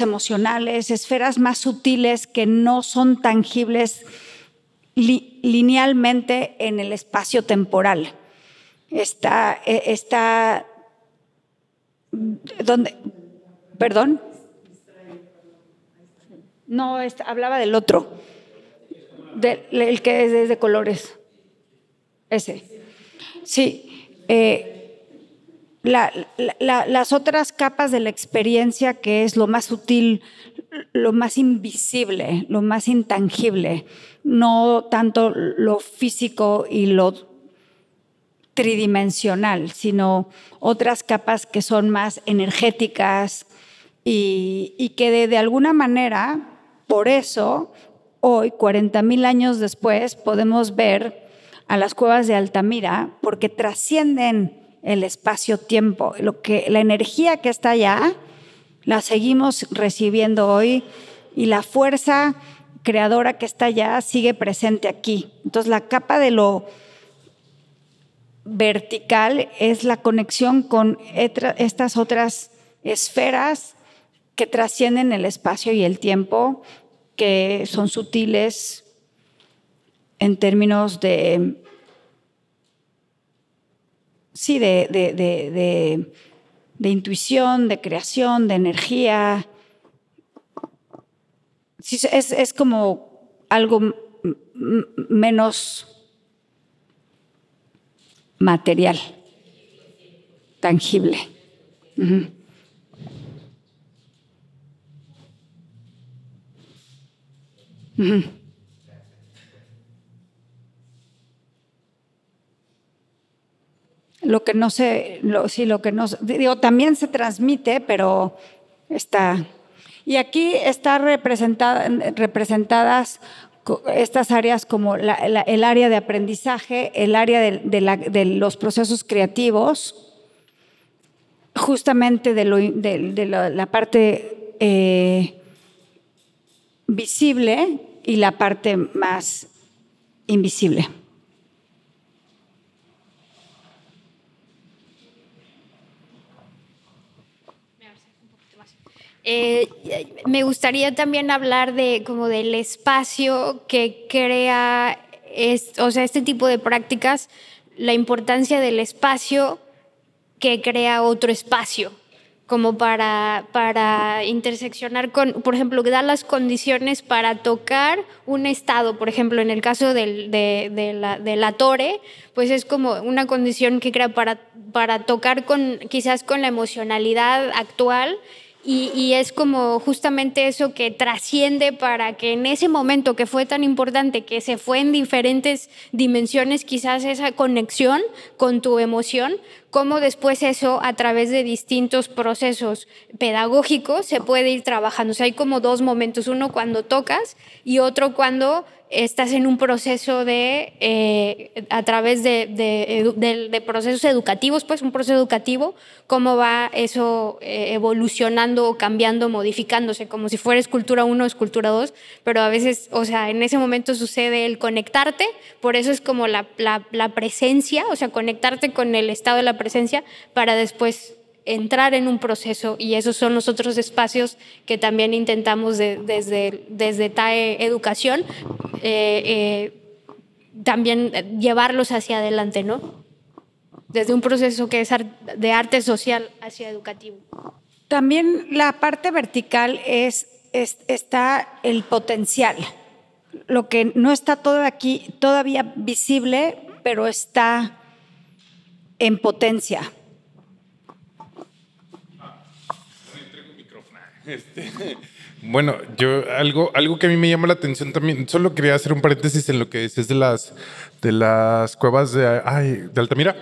emocionales, esferas más sutiles que no son tangibles linealmente en el espacio temporal. Está ¿dónde? ¿Perdón? No, hablaba del otro, el que es de colores. Ese. Sí. Las otras capas de la experiencia, que es lo más sutil, lo más invisible, lo más intangible, no tanto lo físico y lo tridimensional, sino otras capas que son más energéticas y que de alguna manera, por eso, hoy, 40,000 años después, podemos ver a las cuevas de Altamira, porque trascienden el espacio-tiempo. La energía que está allá la seguimos recibiendo hoy y la fuerza creadora que está allá sigue presente aquí. Entonces, la capa de lo vertical es la conexión con estas otras esferas que trascienden el espacio y el tiempo, que son sutiles en términos de intuición, de creación, de energía. Sí, es como algo menos material, tangible. Uh-huh. Uh-huh. Lo que no se, lo que no, digo, también se transmite, pero está. Y aquí están representadas estas áreas como el área de aprendizaje, el área de los procesos creativos, justamente de la parte visible y la parte más invisible. Me gustaría también hablar como del espacio que crea, o sea, este tipo de prácticas, la importancia del espacio que crea otro espacio, como para interseccionar con, por ejemplo, que da las condiciones para tocar un estado. Por ejemplo, en el caso de la Tore, pues es como una condición que crea para tocar quizás con la emocionalidad actual. Y es como justamente eso que trasciende para que en ese momento que fue tan importante, que se fue en diferentes dimensiones, quizás esa conexión con tu emoción, cómo después eso a través de distintos procesos pedagógicos se puede ir trabajando. O sea, hay como dos momentos, uno cuando tocas y otro cuando estás en un proceso a través de procesos educativos, pues un proceso educativo, cómo va eso evolucionando, cambiando, modificándose, como si fuera escultura 1 o escultura 2, pero a veces, o sea, en ese momento sucede el conectarte, por eso es como la presencia, o sea, conectarte con el estado de la presencia para después entrar en un proceso, y esos son los otros espacios que también intentamos desde TAE Educación también llevarlos hacia adelante, ¿no? Desde un proceso que es de arte social hacia educativo. También la parte vertical está el potencial, lo que no está todo aquí todavía visible, pero está en potencia. Bueno, algo que a mí me llama la atención también, solo quería hacer un paréntesis en lo que decías de las cuevas de Altamira.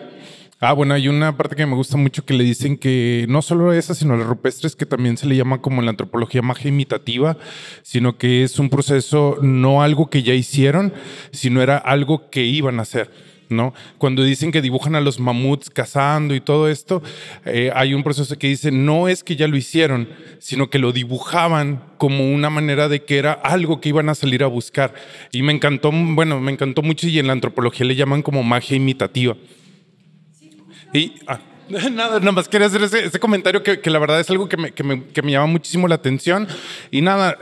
Bueno, hay una parte que me gusta mucho que le dicen que no solo esas, sino las rupestres, que también se le llama como en la antropología magia imitativa, sino que es un proceso, no algo que ya hicieron, sino era algo que iban a hacer, ¿no? Cuando dicen que dibujan a los mamuts cazando y todo esto, hay un proceso que dice no es que ya lo hicieron, sino que lo dibujaban como una manera de que era algo que iban a salir a buscar. Y me encantó mucho, y en la antropología le llaman como magia imitativa. Y nada más quería hacer ese comentario que la verdad es algo que me llama muchísimo la atención. Y nada,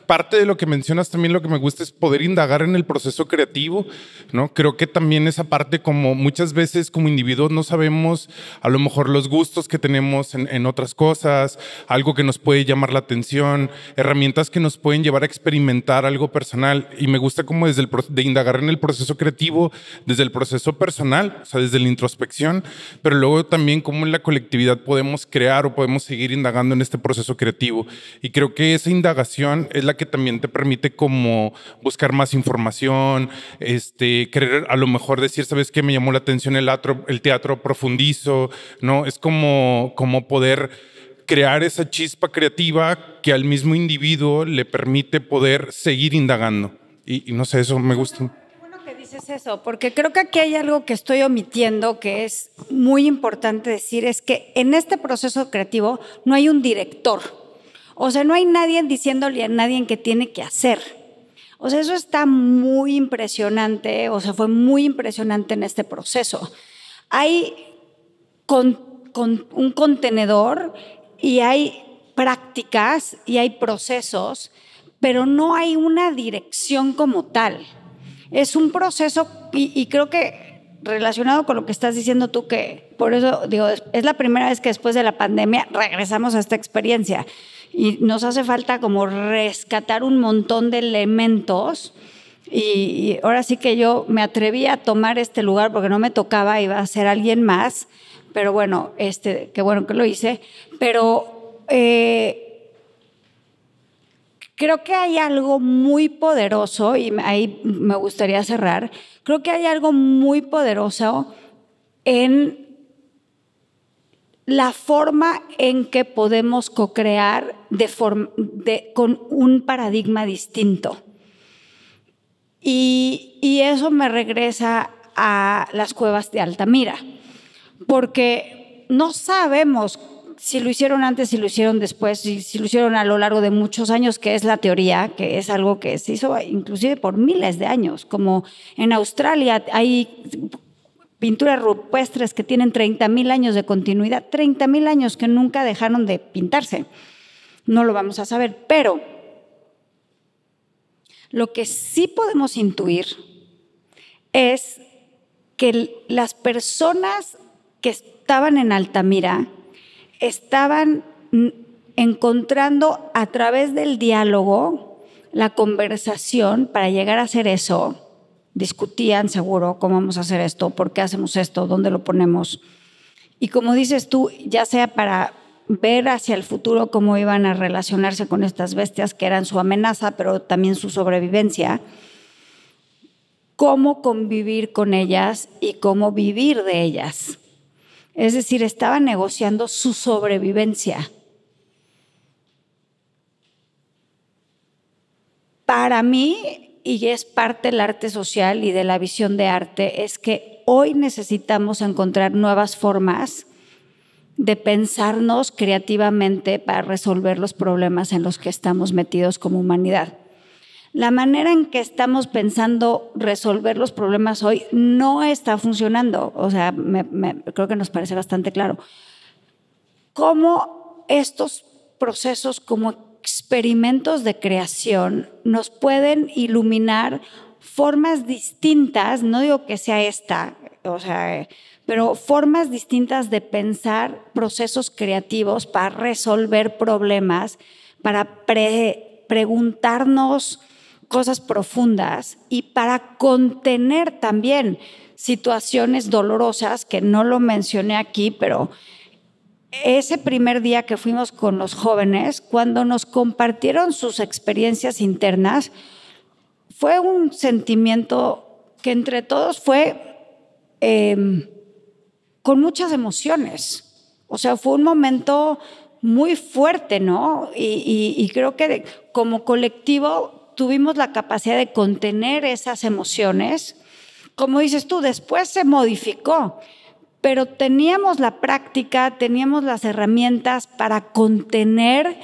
parte de lo que mencionas también, lo que me gusta es poder indagar en el proceso creativo, ¿no? Creo que también esa parte, como muchas veces como individuos no sabemos a lo mejor los gustos que tenemos en otras cosas, algo que nos puede llamar la atención, herramientas que nos pueden llevar a experimentar algo personal. Y me gusta como de indagar en el proceso creativo, desde el proceso personal, o sea, desde la introspección, pero luego también cómo en la colectividad podemos crear o podemos seguir indagando en este proceso creativo. Y creo que esa indagación es la que también te permite como buscar más información, querer a lo mejor decir, ¿sabes qué? Me llamó la atención el teatro, profundizo, ¿no? Es como poder crear esa chispa creativa que al mismo individuo le permite poder seguir indagando. Y no sé, eso me gusta. Qué bueno que dices eso, porque creo que aquí hay algo que estoy omitiendo que es muy importante decir, es que en este proceso creativo no hay un director. O sea, no hay nadie diciéndole a nadie qué tiene que hacer. O sea, eso está muy impresionante, o sea, fue muy impresionante en este proceso. Hay con un contenedor y hay prácticas y hay procesos, pero no hay una dirección como tal. Es un proceso y creo que relacionado con lo que estás diciendo tú, que por eso digo, es la primera vez que después de la pandemia regresamos a esta experiencia. Y nos hace falta como rescatar un montón de elementos Y ahora sí que yo me atreví a tomar este lugar porque no me tocaba, iba a ser alguien más, pero bueno, qué bueno que lo hice, pero creo que hay algo muy poderoso, y ahí me gustaría cerrar, creo que hay algo muy poderoso en la forma en que podemos co-crear con un paradigma distinto. Y eso me regresa a las cuevas de Altamira, porque no sabemos si lo hicieron antes, si lo hicieron después, si lo hicieron a lo largo de muchos años, que es la teoría, que es algo que se hizo inclusive por miles de años, como en Australia hay pinturas rupestres que tienen 30,000 años de continuidad, 30,000 años que nunca dejaron de pintarse. No lo vamos a saber, pero lo que sí podemos intuir es que las personas que estaban en Altamira estaban encontrando a través del diálogo la conversación para llegar a hacer eso. Discutían seguro cómo vamos a hacer esto, por qué hacemos esto, dónde lo ponemos. Y como dices tú, ya sea para ver hacia el futuro cómo iban a relacionarse con estas bestias que eran su amenaza, pero también su sobrevivencia, cómo convivir con ellas y cómo vivir de ellas. Es decir, estaban negociando su sobrevivencia. Para mí, y es parte del arte social y de la visión de arte, es que hoy necesitamos encontrar nuevas formas de pensarnos creativamente para resolver los problemas en los que estamos metidos como humanidad. La manera en que estamos pensando resolver los problemas hoy no está funcionando. O sea, creo que nos parece bastante claro. Cómo estos procesos como experimentos de creación nos pueden iluminar formas distintas, no digo que sea esta, o sea, pero formas distintas de pensar procesos creativos para resolver problemas, para preguntarnos cosas profundas y para contener también situaciones dolorosas, que no lo mencioné aquí, pero ese primer día que fuimos con los jóvenes, cuando nos compartieron sus experiencias internas, fue un sentimiento que entre todos fue con muchas emociones. O sea, fue un momento muy fuerte, ¿no? Y creo que como colectivo tuvimos la capacidad de contener esas emociones. Como dices tú, después se modificó, pero teníamos la práctica, teníamos las herramientas para contener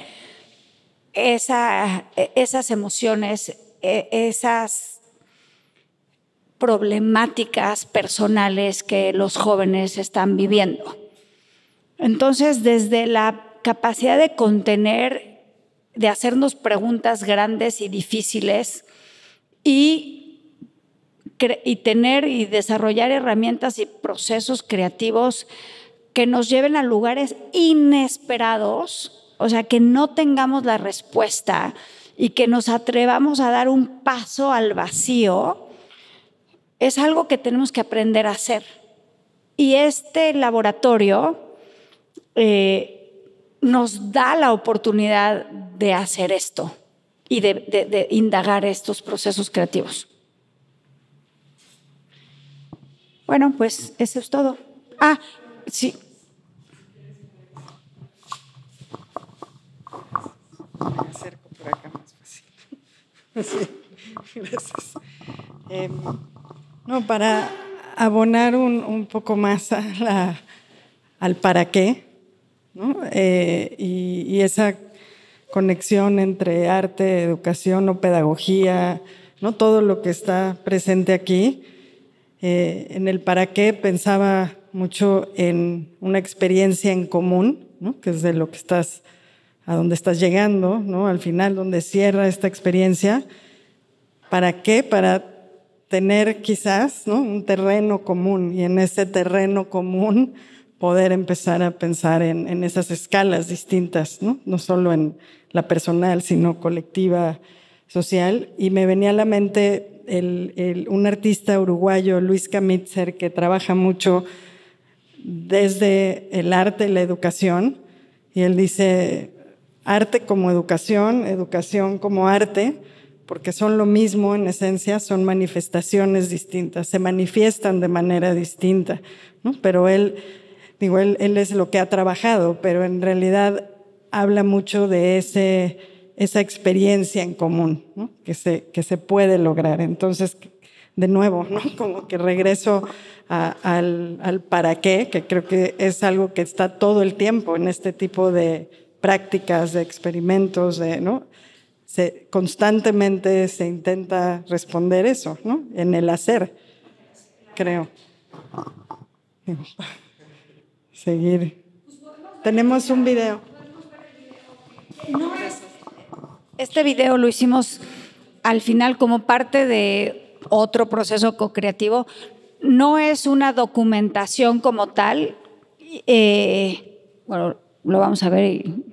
esas emociones, esas problemáticas personales que los jóvenes están viviendo. Entonces, desde la capacidad de contener, de hacernos preguntas grandes y difíciles y tener y desarrollar herramientas y procesos creativos que nos lleven a lugares inesperados, o sea, que no tengamos la respuesta y que nos atrevamos a dar un paso al vacío, es algo que tenemos que aprender a hacer. Y este laboratorio nos da la oportunidad de hacer esto y de indagar estos procesos creativos. Bueno, pues eso es todo. Ah, sí. Me acerco por acá más fácil. Sí, gracias. No, para abonar un poco más al para qué, ¿no? Y esa conexión entre arte, educación o pedagogía, ¿no? Todo lo que está presente aquí. En el para qué pensaba mucho en una experiencia en común, ¿no? Que es de lo que a donde estás llegando, ¿no? Al final, donde cierra esta experiencia. ¿Para qué? Para tener quizás, ¿no? Un terreno común, y en ese terreno común poder empezar a pensar en esas escalas distintas, ¿no? No solo en la personal, sino colectiva, social. Y me venía a la mente un artista uruguayo, Luis Camitzer, que trabaja mucho desde el arte y la educación, y él dice arte como educación, educación como arte, porque son lo mismo en esencia, son manifestaciones distintas, se manifiestan de manera distinta, ¿no? Pero él es lo que ha trabajado, pero en realidad habla mucho de esa experiencia en común, ¿no? que se puede lograr. Entonces, de nuevo, ¿no? Como que regreso al para qué, que creo que es algo que está todo el tiempo en este tipo de prácticas, de experimentos, ¿no? Constantemente se intenta responder eso, ¿no? En el hacer, creo. Seguir. Tenemos un video. Este video lo hicimos al final como parte de otro proceso co-creativo. No es una documentación como tal. Bueno, lo vamos a ver y...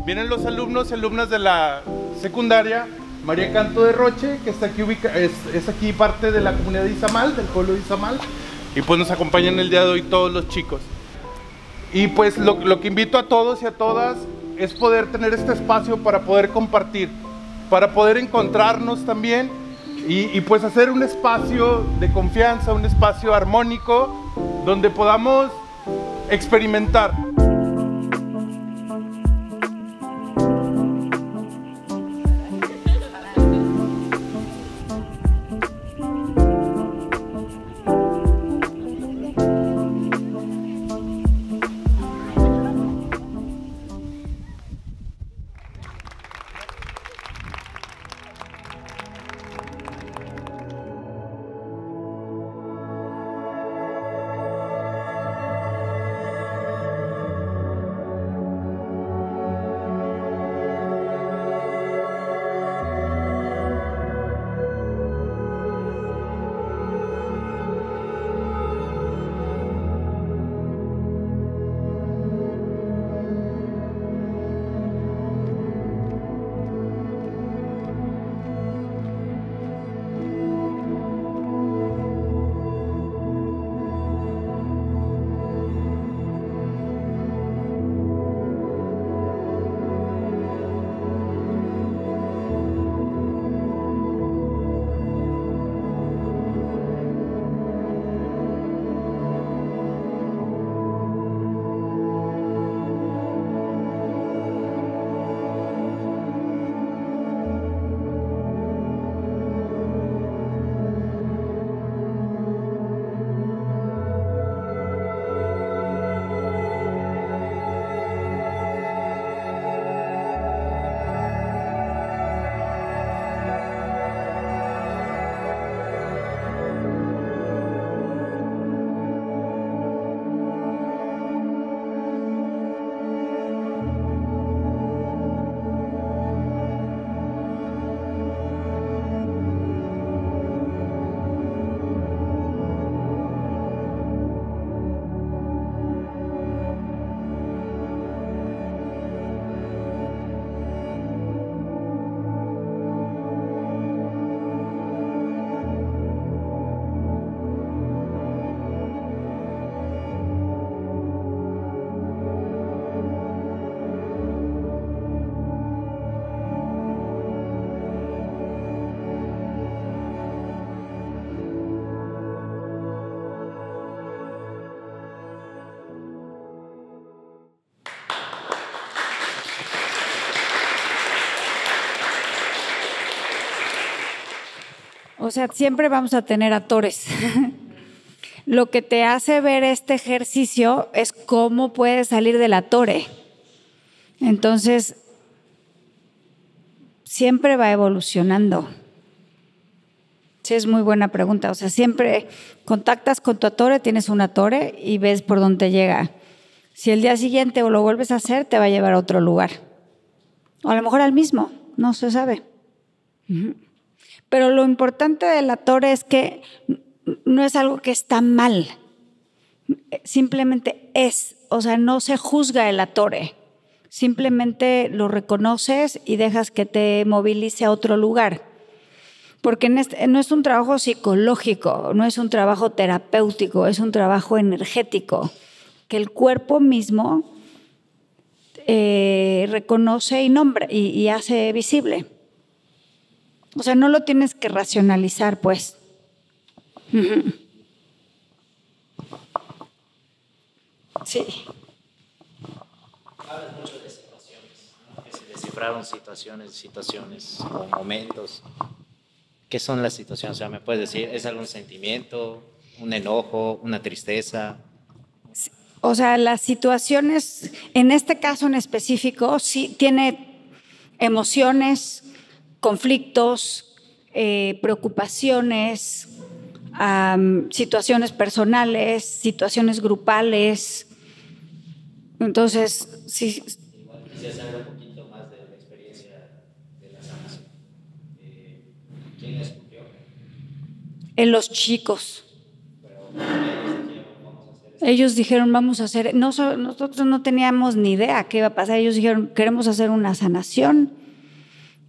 Vienen los alumnos y alumnas de la secundaria María Canto de Roche, que está aquí es aquí parte de la comunidad de Izamal, del pueblo de Izamal, y pues nos acompañan el día de hoy todos los chicos. Y pues lo que invito a todos y a todas es poder tener este espacio para poder compartir, para poder encontrarnos también y pues hacer un espacio de confianza, un espacio armónico donde podamos experimentar. O sea, siempre vamos a tener atores. Lo que te hace ver este ejercicio es cómo puedes salir del atore. Entonces, siempre va evolucionando. Sí, es muy buena pregunta. O sea, siempre contactas con tu atore, tienes un atore y ves por dónde llega. Si el día siguiente lo vuelves a hacer, te va a llevar a otro lugar. O a lo mejor al mismo, no se sabe. Pero lo importante del atore es que no es algo que está mal. Simplemente es. O sea, no se juzga el atore. Simplemente lo reconoces y dejas que te movilice a otro lugar. Porque no es un trabajo psicológico, no es un trabajo terapéutico, es un trabajo energético, que el cuerpo mismo reconoce y nombra y hace visible. O sea, no lo tienes que racionalizar, pues. Sí. Hablas mucho de situaciones, ¿no? Que se descifraron situaciones o momentos. ¿Qué son las situaciones? O sea, ¿me puedes decir? ¿Es algún sentimiento, un enojo, una tristeza? O sea, las situaciones, en este caso en específico, sí tiene emociones, conflictos, preocupaciones, situaciones personales, situaciones grupales. Entonces, sí. Igual quisiera saber un poquito más de la experiencia de la sanación. ¿Quién la escogió? En los chicos. Pero ellos dijeron, vamos a hacer Ellos dijeron, vamos a hacer, nosotros no teníamos ni idea qué iba a pasar. Ellos dijeron, queremos hacer una sanación.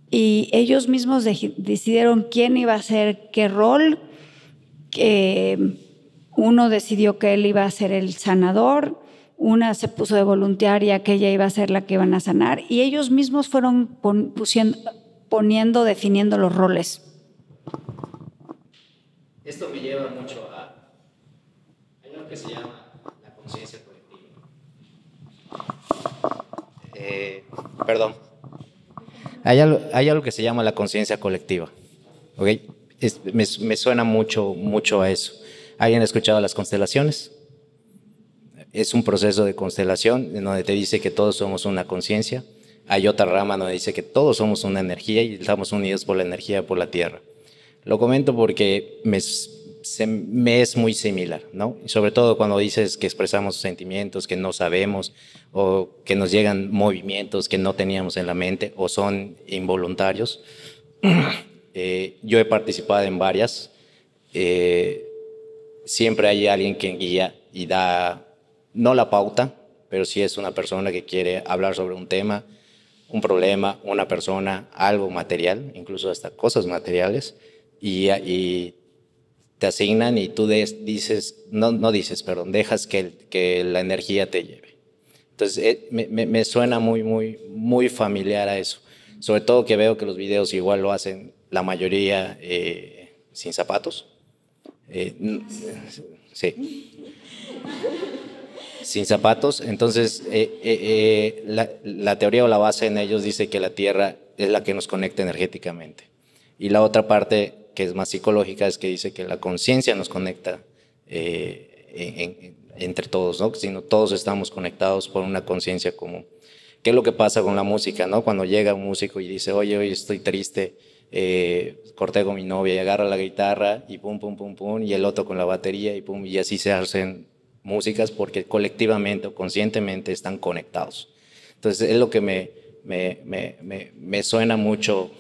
Y ellos mismos decidieron quién iba a hacer qué rol. Uno decidió que él iba a ser el sanador, una se puso de voluntaria que ella iba a ser la que iban a sanar, y ellos mismos fueron definiendo los roles. Esto me lleva mucho hay algo que se llama la conciencia colectiva. Hay algo que se llama la conciencia colectiva, ¿ok? Me suena mucho a eso. ¿Alguien ha escuchado las constelaciones? Es un proceso de constelación en donde te dice que todos somos una conciencia. Hay otra rama donde dice que todos somos una energía y estamos unidos por la energía, por la Tierra. Lo comento porque me es muy similar, ¿no? Y sobre todo cuando dices que expresamos sentimientos que no sabemos o que nos llegan movimientos que no teníamos en la mente o son involuntarios. Yo he participado en varias. Siempre hay alguien que guía y da, no la pauta, pero sí es una persona que quiere hablar sobre un tema, un problema, una persona, algo material, incluso hasta cosas materiales, y te asignan y tú dejas que la energía te lleve. Entonces me suena muy familiar a eso, sobre todo que veo que los videos igual lo hacen la mayoría sin zapatos. Sí. Sin zapatos. Entonces la teoría o la base en ellos dice que la Tierra es la que nos conecta energéticamente, y la otra parte que es más psicológica es que dice que la conciencia nos conecta entre todos, ¿no? Sino todos estamos conectados por una conciencia común. ¿Qué es lo que pasa con la música, no? Cuando llega un músico y dice, oye, hoy estoy triste, corté con mi novia, y agarra la guitarra y pum, pum, pum, pum, y el otro con la batería y pum, y así se hacen músicas porque colectivamente o conscientemente están conectados. Entonces es lo que me suena mucho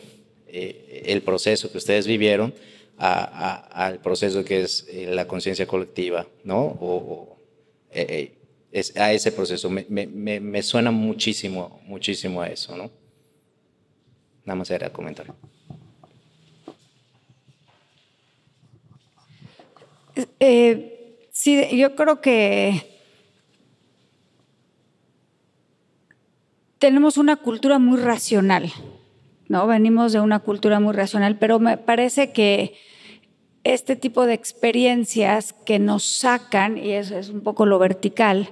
el proceso que ustedes vivieron al proceso que es la conciencia colectiva, ¿no? A ese proceso me suena muchísimo a eso, ¿no? Nada más era comentario. Sí, yo creo que tenemos una cultura muy racional, ¿no? Venimos de una cultura muy racional, pero me parece que este tipo de experiencias que nos sacan, y eso es un poco lo vertical,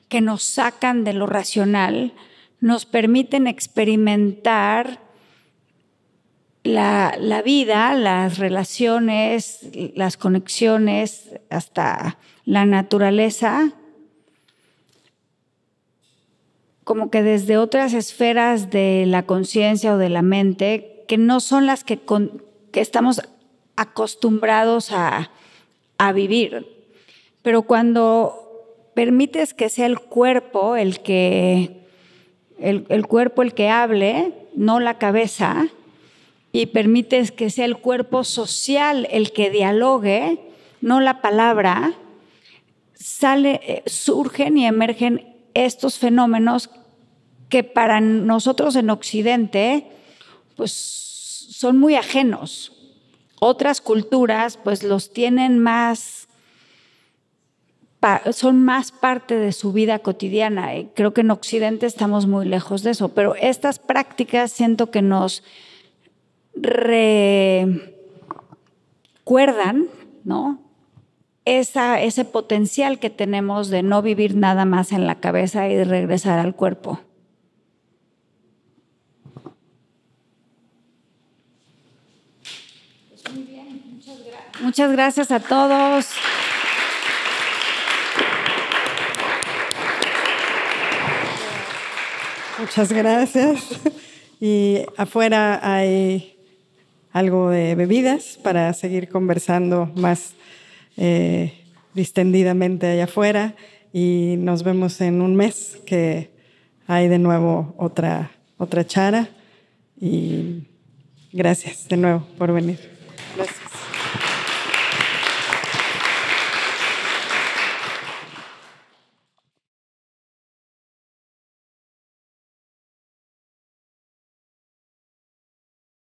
que nos sacan de lo racional, nos permiten experimentar la vida, las relaciones, las conexiones, hasta la naturaleza, como que desde otras esferas de la conciencia o de la mente, que no son las que estamos acostumbrados a vivir. Pero cuando permites que sea el cuerpo el que hable, no la cabeza, y permites que sea el cuerpo social el que dialogue, no la palabra, surgen y emergen estos fenómenos que para nosotros en Occidente pues son muy ajenos. Otras culturas pues los tienen más, son más parte de su vida cotidiana, y creo que en Occidente estamos muy lejos de eso, pero estas prácticas siento que nos recuerdan, ¿no?, ese potencial que tenemos de no vivir nada más en la cabeza y de regresar al cuerpo. Pues muy bien, muchas gracias. Muchas gracias a todos. Muchas gracias. Y afuera hay algo de bebidas para seguir conversando más distendidamente allá afuera, y nos vemos en un mes que hay de nuevo otra chara, y gracias de nuevo por venir.